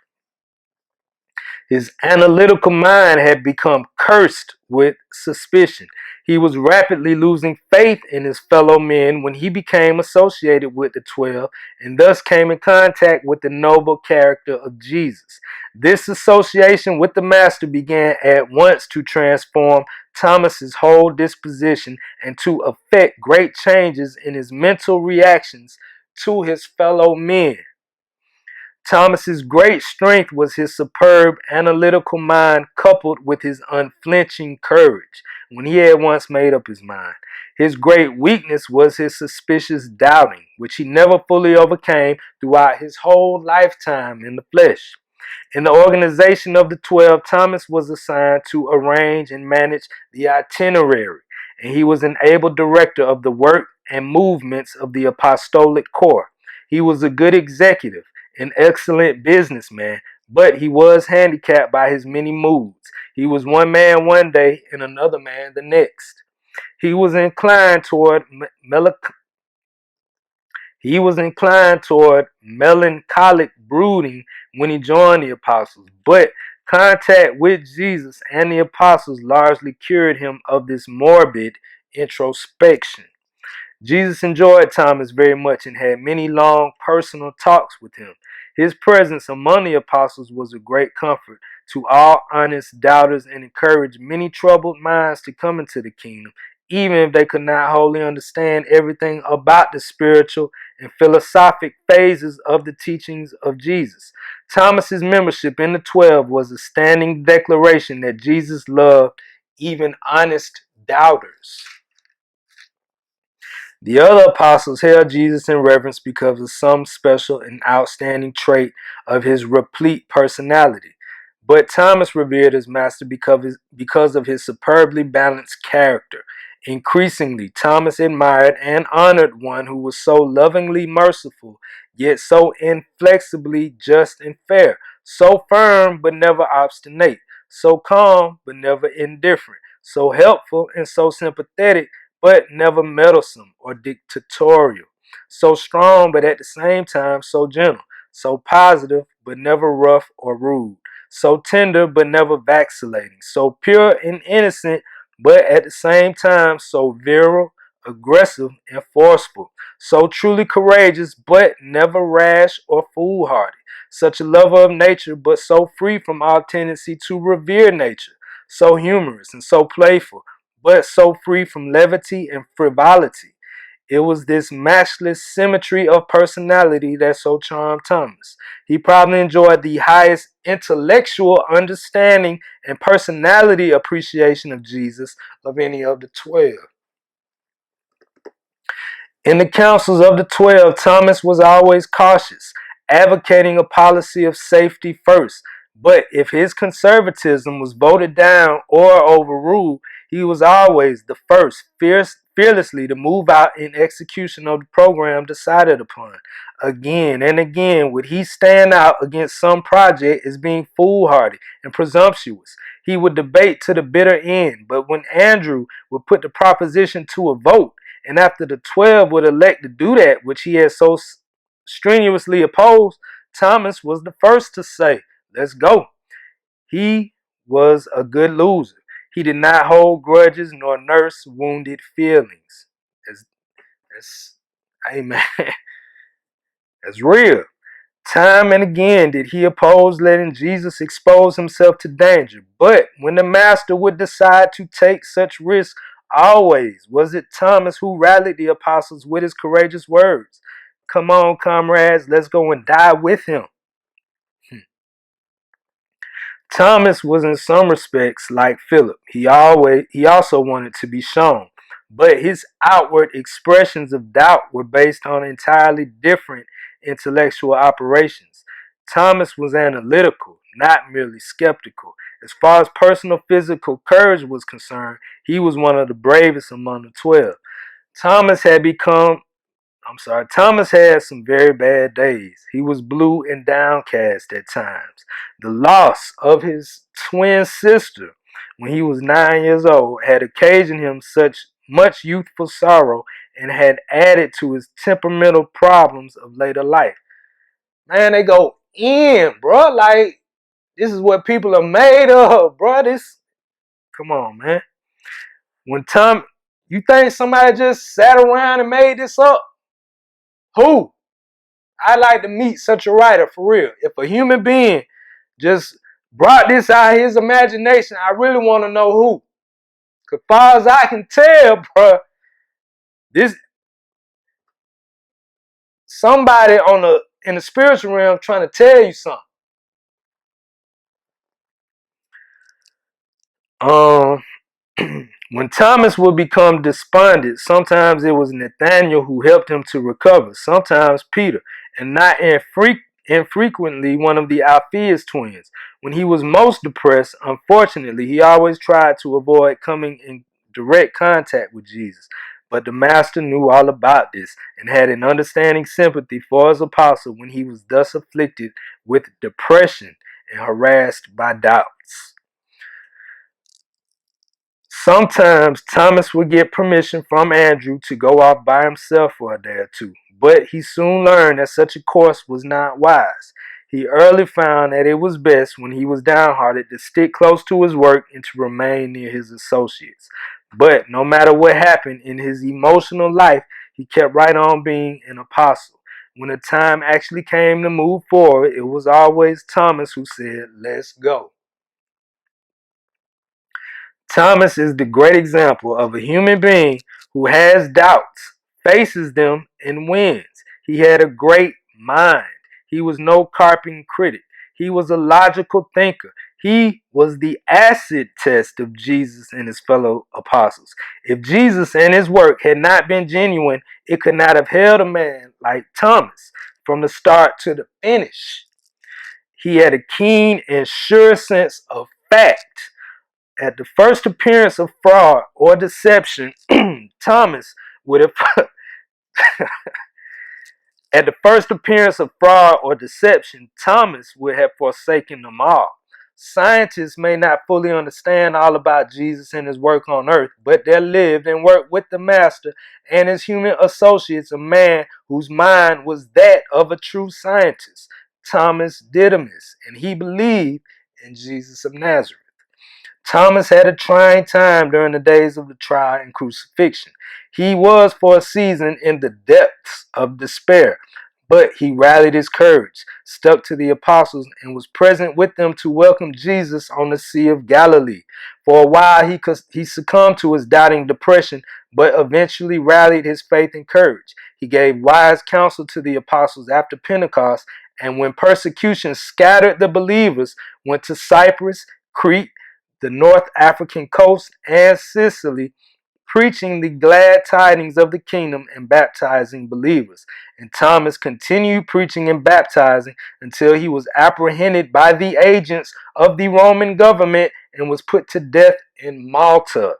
His analytical mind had become cursed with suspicion. He was rapidly losing faith in his fellow men when he became associated with the 12 and thus came in contact with the noble character of Jesus. This association with the Master began at once to transform Thomas's whole disposition and to effect great changes in his mental reactions to his fellow men. Thomas's great strength was his superb analytical mind coupled with his unflinching courage when he had once made up his mind. His great weakness was his suspicious doubting, which he never fully overcame throughout his whole lifetime in the flesh. In the organization of the 12, Thomas was assigned to arrange and manage the itinerary, and he was an able director of the work and movements of the apostolic corps. He was a good executive, an excellent businessman, but he was handicapped by his many moods. He was one man one day and another man the next. He was inclined toward melancholic brooding when he joined the apostles, but contact with Jesus and the apostles largely cured him of this morbid introspection. Jesus enjoyed Thomas very much and had many long personal talks with him. His presence among the apostles was a great comfort to all honest doubters and encouraged many troubled minds to come into the kingdom, even if they could not wholly understand everything about the spiritual and philosophic phases of the teachings of Jesus. Thomas's membership in the 12 was a standing declaration that Jesus loved even honest doubters. The other apostles held Jesus in reverence because of some special and outstanding trait of his replete personality. But Thomas revered his master because of his superbly balanced character. Increasingly, Thomas admired and honored one who was so lovingly merciful, yet so inflexibly just and fair, so firm but never obstinate, so calm but never indifferent, so helpful and so sympathetic but never meddlesome or dictatorial, so strong but at the same time so gentle, so positive but never rough or rude, so tender but never vacillating, so pure and innocent but at the same time so virile, aggressive, and forceful, so truly courageous but never rash or foolhardy, such a lover of nature but so free from all tendency to revere nature, so humorous and so playful, but so free from levity and frivolity. It was this matchless symmetry of personality that so charmed Thomas. He probably enjoyed the highest intellectual understanding and personality appreciation of Jesus of any of the 12. In the councils of the 12, Thomas was always cautious, advocating a policy of safety first. But if his conservatism was voted down or overruled, He was always the first, fearlessly to move out in execution of the program decided upon. Again and again would he stand out against some project as being foolhardy and presumptuous. He would debate to the bitter end, but when Andrew would put the proposition to a vote, and after the 12 would elect to do that which he had so strenuously opposed, Thomas was the first to say, "Let's go." He was a good loser. He did not hold grudges nor nurse wounded feelings. That's amen. That's real. Time and again did he oppose letting Jesus expose himself to danger. But when the master would decide to take such risks, always was it Thomas who rallied the apostles with his courageous words. "Come on, comrades, let's go and die with him." Thomas was in some respects like Phillip. He also wanted to be shown, but his outward expressions of doubt were based on entirely different intellectual operations. Thomas was analytical, not merely skeptical. As far as personal physical courage was concerned, he was one of the bravest among the 12. Thomas had become Thomas had some very bad days. He was blue and downcast at times. The loss of his twin sister when he was 9 years old had occasioned him such much youthful sorrow and had added to his temperamental problems of later life. Man, they go in, bro. Like, this is what people are made of, bro. Come on, man. You think somebody just sat around and made this up? Who? I'd like to meet such a writer for real. If a human being just brought this out of his imagination, I really want to know who. As far as I can tell, bro, this somebody in the spiritual realm trying to tell you something. When Thomas would become despondent, sometimes it was Nathaniel who helped him to recover, sometimes Peter, and not infrequently one of the Alphaeus twins. When he was most depressed, unfortunately, he always tried to avoid coming in direct contact with Jesus. But the master knew all about this and had an understanding sympathy for his apostle when he was thus afflicted with depression and harassed by doubts. Sometimes Thomas would get permission from Andrew to go off by himself for a day or two, but he soon learned that such a course was not wise. He early found that it was best when he was downhearted to stick close to his work and to remain near his associates. But no matter what happened in his emotional life, he kept right on being an apostle. When the time actually came to move forward, it was always Thomas who said, "Let's go." Thomas is the great example of a human being who has doubts, faces them, and wins. He had a great mind. He was no carping critic. He was a logical thinker. He was the acid test of Jesus and his fellow apostles. If Jesus and his work had not been genuine, it could not have held a man like Thomas from the start to the finish. He had a keen and sure sense of fact. At the first appearance of fraud or deception, Thomas would have at the first appearance of fraud or deception, Thomas would have forsaken them all. Scientists may not fully understand all about Jesus and his work on earth, but there lived and worked with the Master and his human associates a man whose mind was that of a true scientist, Thomas Didimus, and he believed in Jesus of Nazareth. Thomas had a trying time during the days of the trial and crucifixion. He was for a season in the depths of despair, but he rallied his courage, stuck to the apostles, and was present with them to welcome Jesus on the Sea of Galilee. For a while he succumbed to his doubting depression, but eventually rallied his faith and courage. He gave wise counsel to the apostles after Pentecost, and when persecution scattered the believers, went to Cyprus, Crete, the North African coast, and Sicily, preaching the glad tidings of the kingdom and baptizing believers. And Thomas continued preaching and baptizing until he was apprehended by the agents of the Roman government and was put to death in Malta.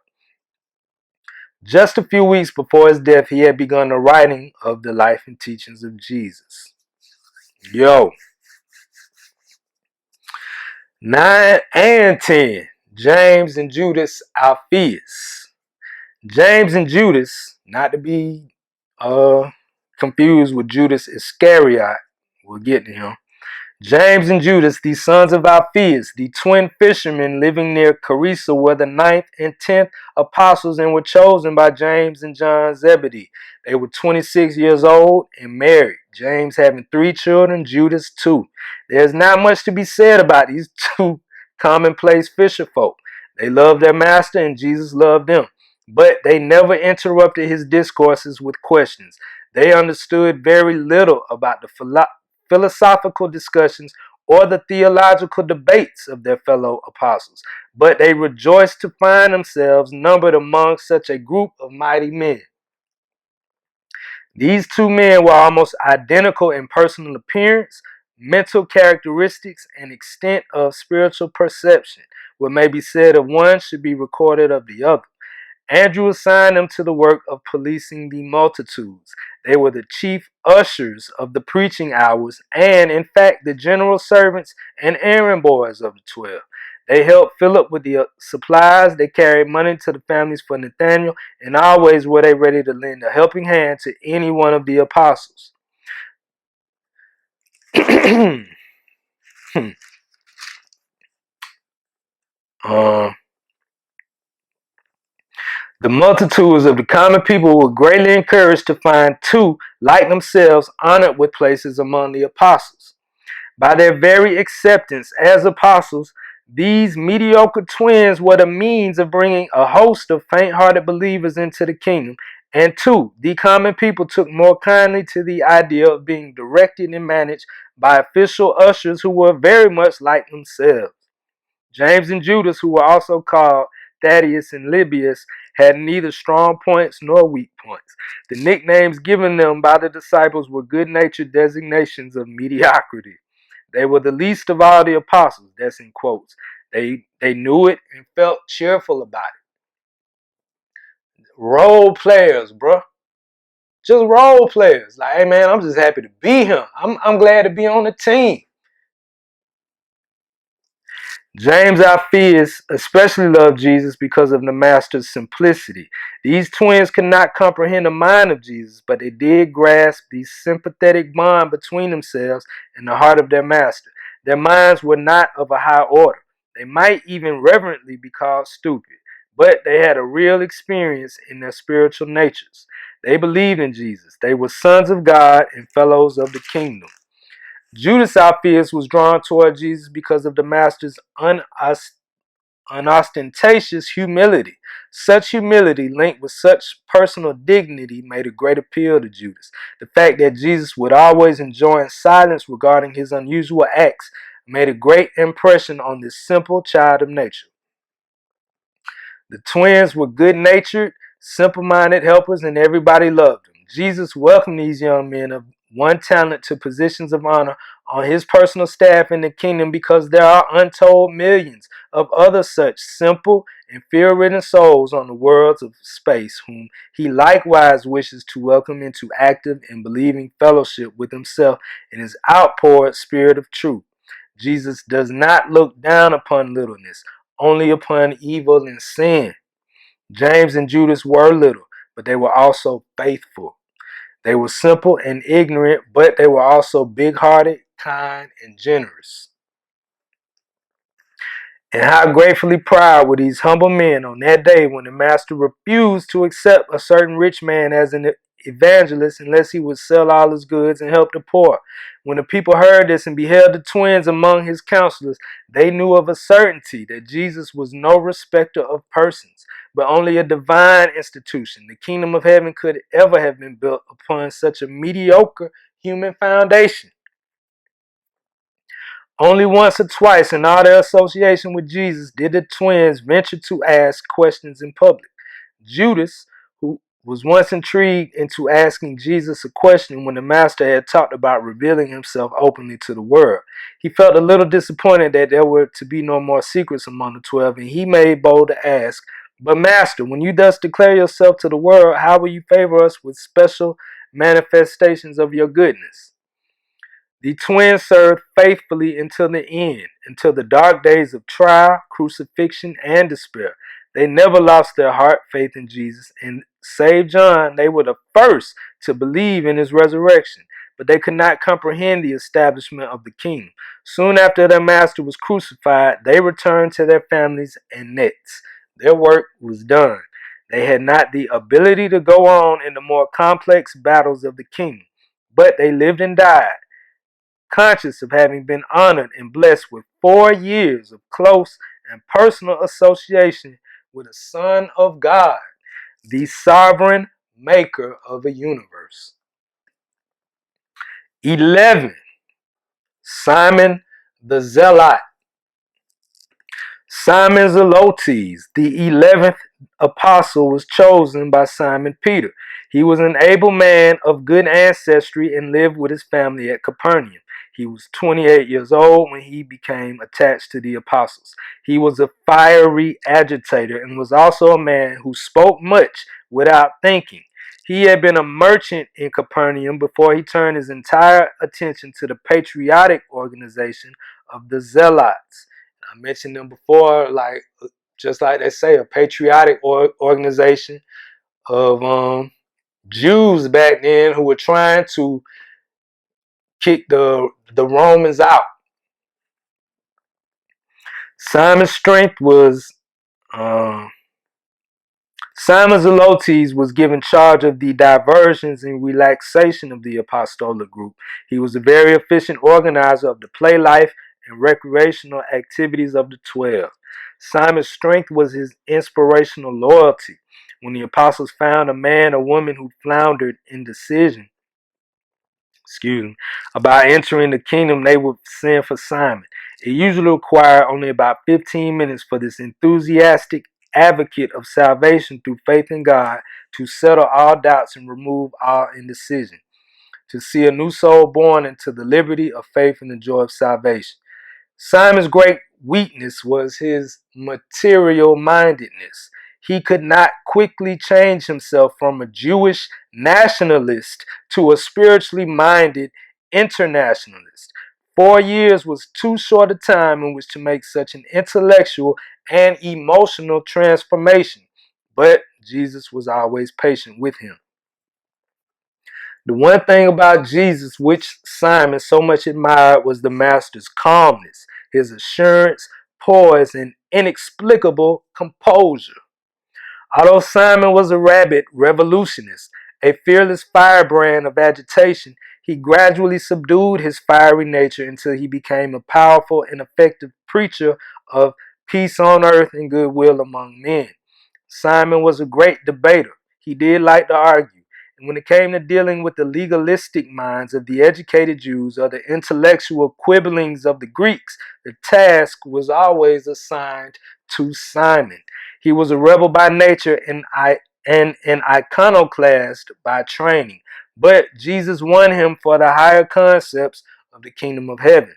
Just a few weeks before his death, he had begun the writing of the life and teachings of Jesus. 9 and 10. James and Judas Alphaeus. James and Judas, not to be confused with Judas Iscariot. We'll get to him. James and Judas, the sons of Alphaeus, the twin fishermen living near Charissa, were the 9th and 10th apostles and were chosen by James and John Zebedee. They were 26 years old and married, James having 3 children, Judas 2. There's not much to be said about these two commonplace fisher folk. They loved their master and Jesus loved them, but they never interrupted his discourses with questions. They understood very little about the philosophical discussions or the theological debates of their fellow apostles, but they rejoiced to find themselves numbered among such a group of mighty men. These two men were almost identical in personal appearance, mental characteristics, and extent of spiritual perception. What may be said of one should be recorded of the other. Andrew assigned them to the work of policing the multitudes. They were the chief ushers of the preaching hours and, in fact, the general servants and errand boys of the 12. They helped Phillip with the supplies. They carried money to the families for Nathanael, and always were they ready to lend a helping hand to any one of the apostles. The multitudes of the common people were greatly encouraged to find two like themselves honored with places among the apostles. By their very acceptance as apostles, these mediocre twins were the means of bringing a host of faint-hearted believers into the kingdom. And two, the common people took more kindly to the idea of being directed and managed by official ushers who were very much like themselves. James and Judas, who were also called Thaddeus and Libius, had neither strong points nor weak points. The nicknames given them by the disciples were good-natured designations of mediocrity. They were the least of all the apostles. That's in quotes. They knew it and felt cheerful about it. Role players, bro. Just role players. Like, hey man, I'm just happy to be here. I'm glad to be on the team. James Alphaeus especially loved Jesus because of the master's simplicity. These twins could not comprehend the mind of Jesus, but they did grasp the sympathetic bond between themselves and the heart of their master. Their minds were not of a high order. They might even reverently be called stupid, but they had a real experience in their spiritual natures. They believed in Jesus. They were sons of God and fellows of the kingdom. Judas Alphaeus was drawn toward Jesus because of the master's unostentatious humility. Such humility linked with such personal dignity made a great appeal to Judas. The fact that Jesus would always enjoy silence regarding his unusual acts made a great impression on this simple child of nature. The twins were good-natured, simple-minded helpers, and everybody loved them. Jesus welcomed these young men of one talent to positions of honor on his personal staff in the kingdom because there are untold millions of other such simple and fear-ridden souls on the worlds of space whom he likewise wishes to welcome into active and believing fellowship with himself in his outpoured spirit of truth. Jesus does not look down upon littleness, only upon evil and sin. James and Judas were little, but they were also faithful. They were simple and ignorant, but they were also big-hearted, kind, and generous. And how gratefully proud were these humble men on that day when the master refused to accept a certain rich man as an evangelist unless he would sell all his goods and help the poor. When the people heard this and beheld the twins among his counselors, they knew of a certainty that Jesus was no respecter of persons, but only a divine institution. The kingdom of heaven could ever have been built upon such a mediocre human foundation. Only once or twice in all their association with Jesus did the twins venture to ask questions in public. Judas, who was once intrigued into asking Jesus a question when the master had talked about revealing himself openly to the world. He felt a little disappointed that there were to be no more secrets among the 12, and he made bold to ask, But Master, when you thus declare yourself to the world, how will you favor us with special manifestations of your goodness? The twins served faithfully until the end, until the dark days of trial, crucifixion, and despair. They never lost their heart faith in Jesus, and save John, they were the first to believe in his resurrection, but they could not comprehend the establishment of the kingdom. Soon after their master was crucified, they returned to their families and nets. Their work was done. They had not the ability to go on in the more complex battles of the kingdom, but they lived and died conscious of having been honored and blessed with 4 years of close and personal association with the Son of God, the sovereign maker of a universe. 11. Simon the Zealot. Simon Zelotes, the 11th apostle, was chosen by Simon Peter. He was an able man of good ancestry and lived with his family at Capernaum. He was 28 years old when he became attached to the apostles. He was a fiery agitator and was also a man who spoke much without thinking. He had been a merchant in Capernaum before he turned his entire attention to the patriotic organization of the Zealots. I mentioned them before, just like they say, a patriotic organization of Jews back then who were trying to kick the Romans out. Simon's strength was Simon Zelotes was given charge of the diversions and relaxation of the apostolic group. He was a very efficient organizer of the play life and recreational activities of the 12. Simon's strength was his inspirational loyalty. When the apostles found a man or woman who floundered in decision, about entering the kingdom, they would send for Simon. It usually required only about 15 minutes for this enthusiastic advocate of salvation through faith in God to settle all doubts and remove all indecision, to see a new soul born into the liberty of faith and the joy of salvation. Simon's great weakness was his material mindedness. He could not quickly change himself from a Jewish nationalist to a spiritually minded internationalist. 4 years was too short a time in which to make such an intellectual and emotional transformation, but Jesus was always patient with him. The one thing about Jesus which Simon so much admired was the master's calmness, his assurance, poise, and inexplicable composure. Although Simon was a rabid revolutionist, a fearless firebrand of agitation, he gradually subdued his fiery nature until he became a powerful and effective preacher of peace on earth and goodwill among men. Simon was a great debater. He did like to argue. And when it came to dealing with the legalistic minds of the educated Jews or the intellectual quibblings of the Greeks, the task was always assigned to Simon. He was a rebel by nature and an iconoclast by training. But Jesus won him for the higher concepts of the kingdom of heaven.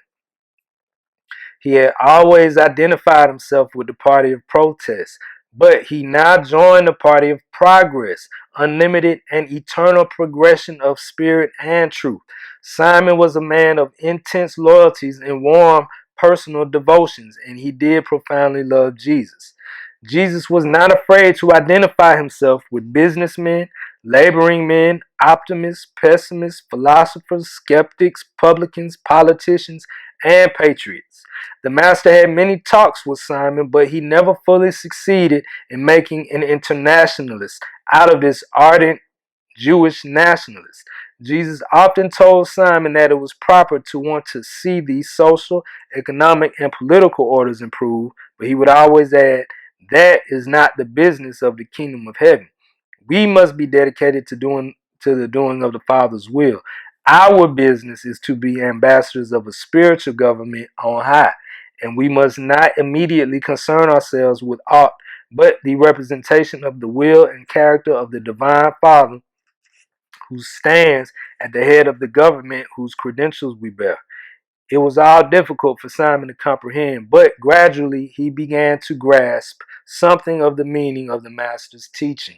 He had always identified himself with the party of protest, but he now joined the party of progress, unlimited and eternal progression of spirit and truth. Simon was a man of intense loyalties and warm personal devotions, and he did profoundly love Jesus. Jesus was not afraid to identify himself with businessmen, laboring men, optimists, pessimists, philosophers, skeptics, publicans, politicians, and patriots. The master had many talks with Simon, but he never fully succeeded in making an internationalist out of this ardent Jewish nationalist. Jesus often told Simon that it was proper to want to see these social, economic, and political orders improve, but he would always add, that is not the business of the kingdom of heaven. We must be dedicated to the doing of the Father's will. Our business is to be ambassadors of a spiritual government on high, and we must not immediately concern ourselves with aught but the representation of the will and character of the divine Father who stands at the head of the government whose credentials we bear. It was all difficult for Simon to comprehend, but gradually he began to grasp something of the meaning of the Master's teaching.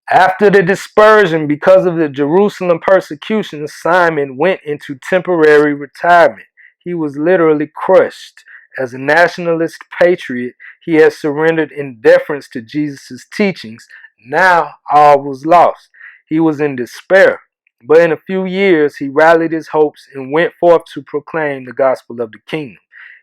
After the dispersion because of the Jerusalem persecution, Simon went into temporary retirement. He was literally crushed. As a nationalist patriot, he had surrendered in deference to Jesus' teachings. Now all was lost. He was in despair. But in a few years, he rallied his hopes and went forth to proclaim the gospel of the kingdom.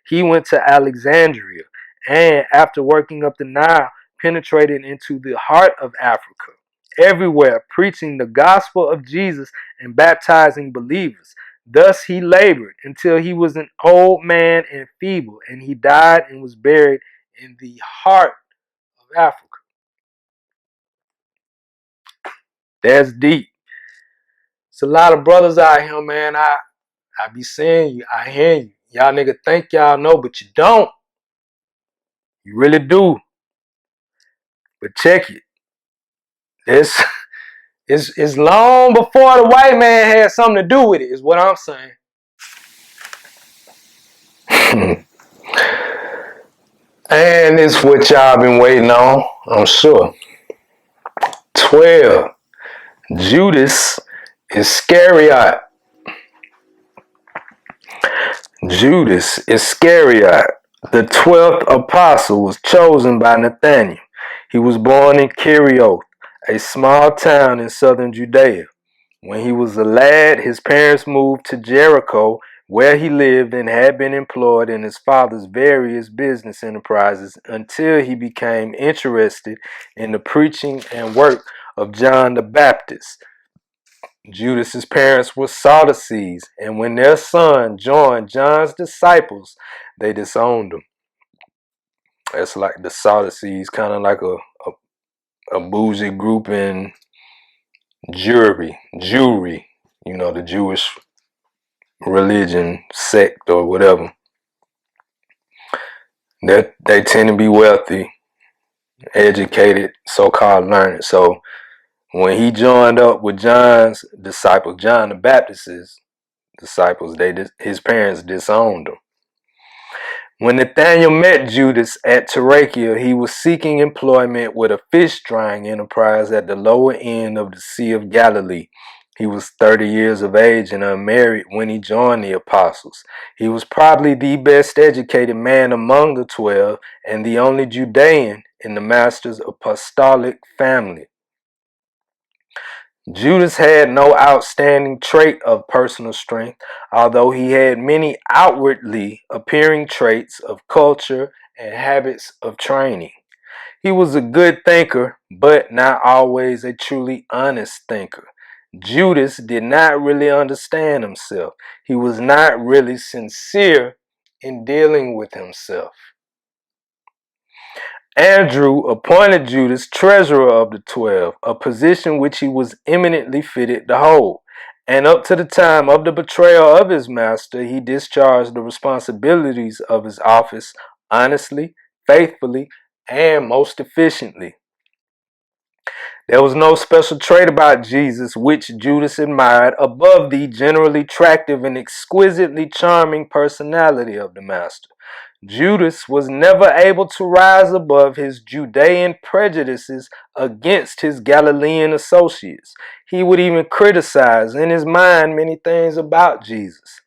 He went to Alexandria and, after working up the Nile, penetrated into the heart of Africa, everywhere preaching the gospel of Jesus and baptizing believers. Thus he labored until he was an old man and feeble, and he died and was buried in the heart of Africa. That's deep. It's a lot of brothers out here, man. I be seeing you, I hear you. Y'all nigga think y'all know, but you don't. You really do. But check it. It's long before the white man had something to do with it, is what I'm saying. And it's what y'all been waiting on, I'm sure. 12. Judas Iscariot. Judas Iscariot, the 12th apostle, was chosen by Nathanael. He was born in Kerioth, a small town in southern Judea. When he was a lad, his parents moved to Jericho, where he lived and had been employed in his father's various business enterprises until he became interested in the preaching and work of John the Baptist. Judas's parents were Sadducees, and when their son joined John's disciples, they disowned him. That's like the Sadducees, kind of like a bougie group in Jewry, the Jewish religion, sect, or whatever. They tend to be wealthy, educated, so-called learned. So when he joined up with John's disciples, John the Baptist's disciples, his parents disowned him. When Nathanael met Judas at Tyrachia, he was seeking employment with a fish drying enterprise at the lower end of the Sea of Galilee. He was 30 years of age and unmarried when he joined the apostles. He was probably the best educated man among the 12 and the only Judean in the master's apostolic family. Judas had no outstanding trait of personal strength, although he had many outwardly appearing traits of culture and habits of training. He was a good thinker, but not always a truly honest thinker. Judas did not really understand himself. He was not really sincere in dealing with himself. Andrew appointed Judas treasurer of the 12, a position which he was eminently fitted to hold. And up to the time of the betrayal of his master, he discharged the responsibilities of his office honestly, faithfully, and most efficiently. There was no special trait about Jesus which Judas admired above the generally attractive and exquisitely charming personality of the master. Judas was never able to rise above his Judean prejudices against his Galilean associates. He would even criticize in his mind many things about Jesus.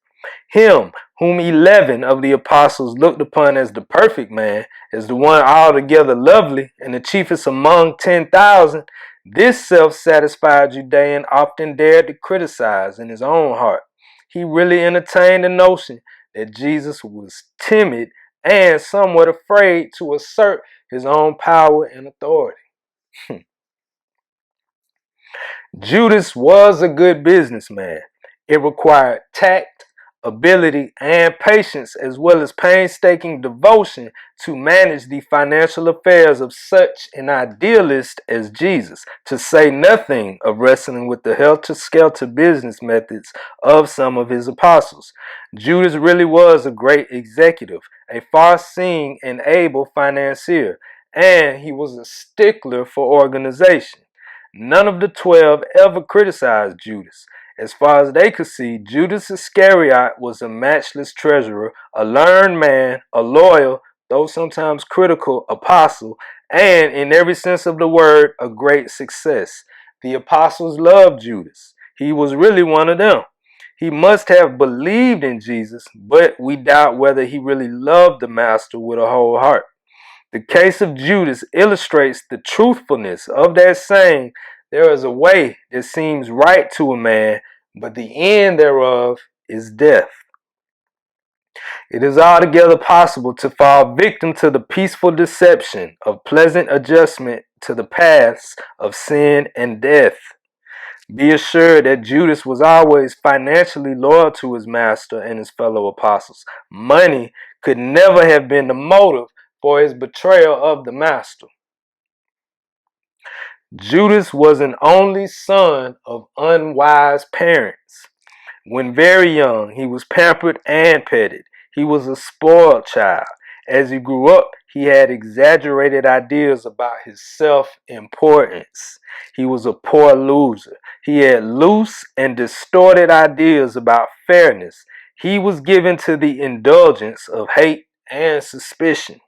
Him, whom 11 of the apostles looked upon as the perfect man, as the one altogether lovely and the chiefest among 10,000, this self-satisfied Judean often dared to criticize in his own heart. He really entertained the notion that Jesus was timid and somewhat afraid to assert his own power and authority. Judas was a good businessman. It required tact, ability, and patience, as well as painstaking devotion to manage the financial affairs of such an idealist as Jesus, to say nothing of wrestling with the helter-skelter business methods of some of his apostles. Judas really was a great executive, a far-seeing and able financier, and he was a stickler for organization. None of the 12 ever criticized Judas. As far as they could see, Judas Iscariot was a matchless treasurer, a learned man, a loyal, though sometimes critical, apostle, and in every sense of the word, a great success. The apostles loved Judas. He was really one of them. He must have believed in Jesus, but we doubt whether he really loved the master with a whole heart. The case of Judas illustrates the truthfulness of that saying, there is a way that seems right to a man, but the end thereof is death. It is altogether possible to fall victim to the peaceful deception of pleasant adjustment to the paths of sin and death. Be assured that Judas was always financially loyal to his master and his fellow apostles. Money could never have been the motive for his betrayal of the master. Judas was an only son of unwise parents. When very young, he was pampered and petted. He was a spoiled child. As he grew up, he had exaggerated ideas about his self-importance. He was a poor loser. He had loose and distorted ideas about fairness. He was given to the indulgence of hate and suspicion.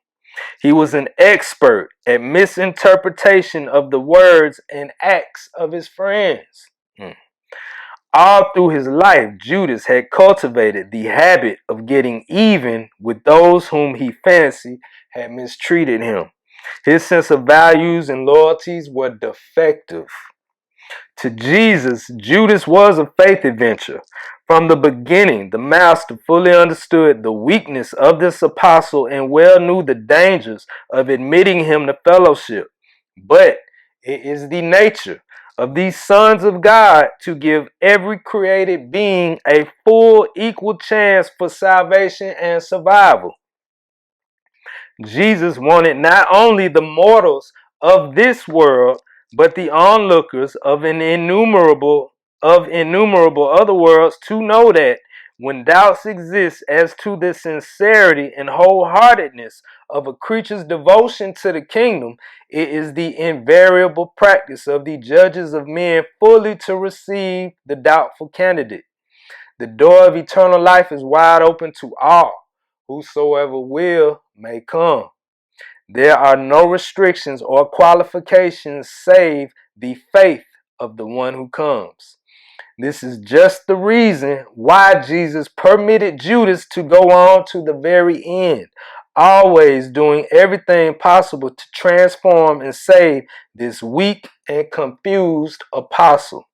He was an expert at misinterpretation of the words and acts of his friends. All through his life, Judas had cultivated the habit of getting even with those whom he fancied had mistreated him. His sense of values and loyalties were defective. To Jesus, Judas was a faith adventure. From the beginning, the master fully understood the weakness of this apostle and well knew the dangers of admitting him to fellowship. But it is the nature of these sons of God to give every created being a full equal chance for salvation and survival. Jesus wanted not only the mortals of this world, but the onlookers of innumerable other worlds to know that when doubts exist as to the sincerity and wholeheartedness of a creature's devotion to the kingdom, it is the invariable practice of the judges of men fully to receive the doubtful candidate. The door of eternal life is wide open to all. Whosoever will may come. There are no restrictions or qualifications save the faith of the one who comes. This is just the reason why Jesus permitted Judas to go on to the very end, always doing everything possible to transform and save this weak and confused apostle.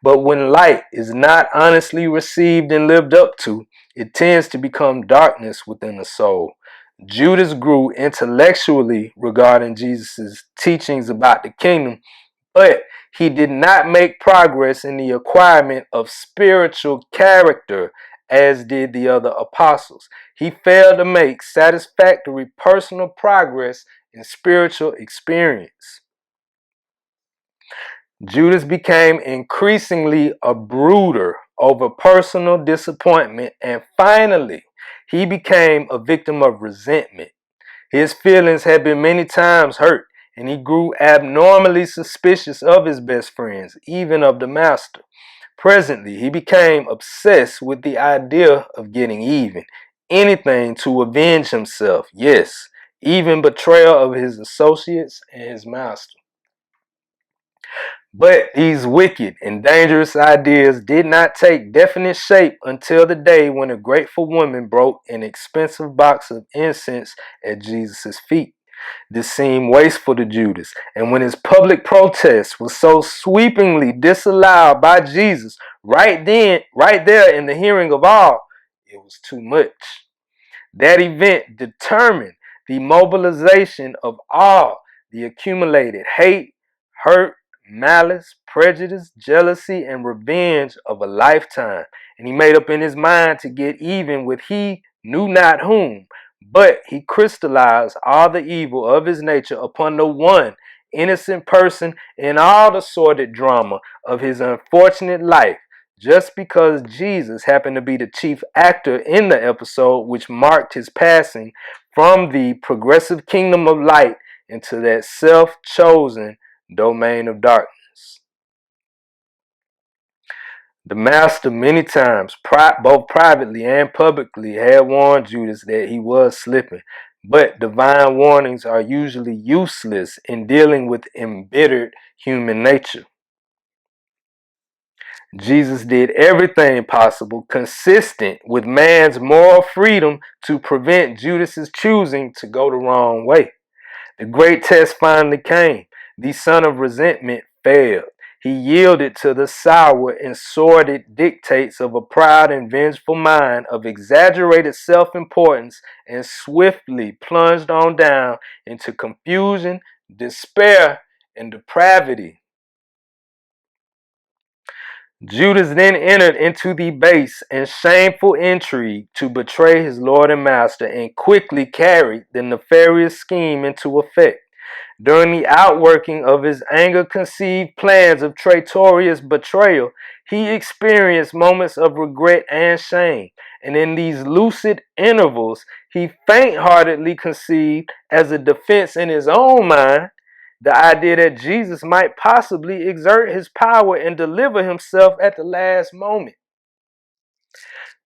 But when light is not honestly received and lived up to, it tends to become darkness within the soul. Judas grew intellectually regarding Jesus' teachings about the kingdom, but he did not make progress in the acquirement of spiritual character as did the other apostles. He failed to make satisfactory personal progress in spiritual experience. Judas became increasingly a brooder over personal disappointment, and finally, he became a victim of resentment. His feelings had been many times hurt, and he grew abnormally suspicious of his best friends, even of the master. Presently, he became obsessed with the idea of getting even, anything to avenge himself, yes, even betrayal of his associates and his master. But these wicked and dangerous ideas did not take definite shape until the day when a grateful woman broke an expensive box of incense at Jesus' feet. This seemed wasteful to Judas, and when his public protest was so sweepingly disallowed by Jesus right there in the hearing of all, it was too much. That event determined the mobilization of all the accumulated hate, hurt, malice, prejudice, jealousy, and revenge of a lifetime. And he made up in his mind to get even with he knew not whom, but he crystallized all the evil of his nature upon the one innocent person in all the sordid drama of his unfortunate life, just because Jesus happened to be the chief actor in the episode which marked his passing from the progressive kingdom of light into that self-chosen domain of darkness. The master many times, both privately and publicly, had warned Judas that he was slipping. But divine warnings are usually useless in dealing with embittered human nature. Jesus did everything possible consistent with man's moral freedom to prevent Judas's choosing to go the wrong way. The great test finally came. The son of resentment failed. He yielded to the sour and sordid dictates of a proud and vengeful mind of exaggerated self-importance and swiftly plunged on down into confusion, despair, and depravity. Judas then entered into the base and shameful intrigue to betray his Lord and Master and quickly carried the nefarious scheme into effect. During the outworking of his anger-conceived plans of traitorous betrayal, he experienced moments of regret and shame, and in these lucid intervals, he faint-heartedly conceived, as a defense in his own mind, the idea that Jesus might possibly exert his power and deliver himself at the last moment.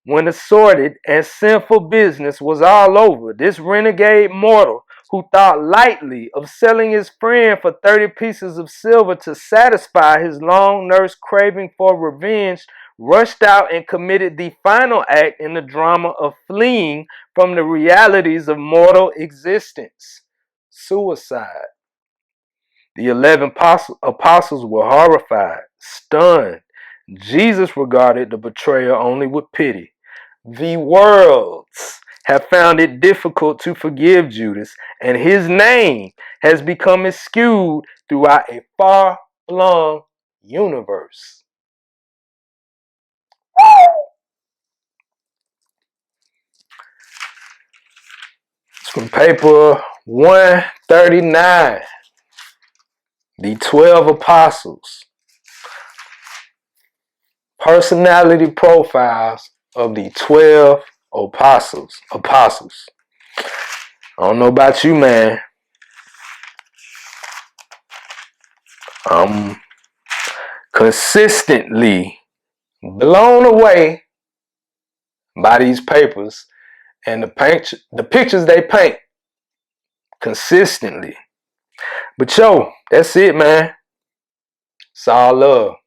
When the sordid and sinful business was all over, this renegade mortal, who thought lightly of selling his friend for 30 pieces of silver to satisfy his long-nursed craving for revenge, rushed out and committed the final act in the drama of fleeing from the realities of mortal existence: suicide. The 11 apostles were horrified, stunned. Jesus regarded the betrayer only with pity. The worlds have found it difficult to forgive Judas, and his name has become eschewed throughout a far-flung universe. It's from paper 139. The 12 apostles. Personality profiles of the 12 apostles. I don't know about you, man. I'm consistently blown away by these papers and the pictures they paint consistently. But yo, that's it, man. It's all love.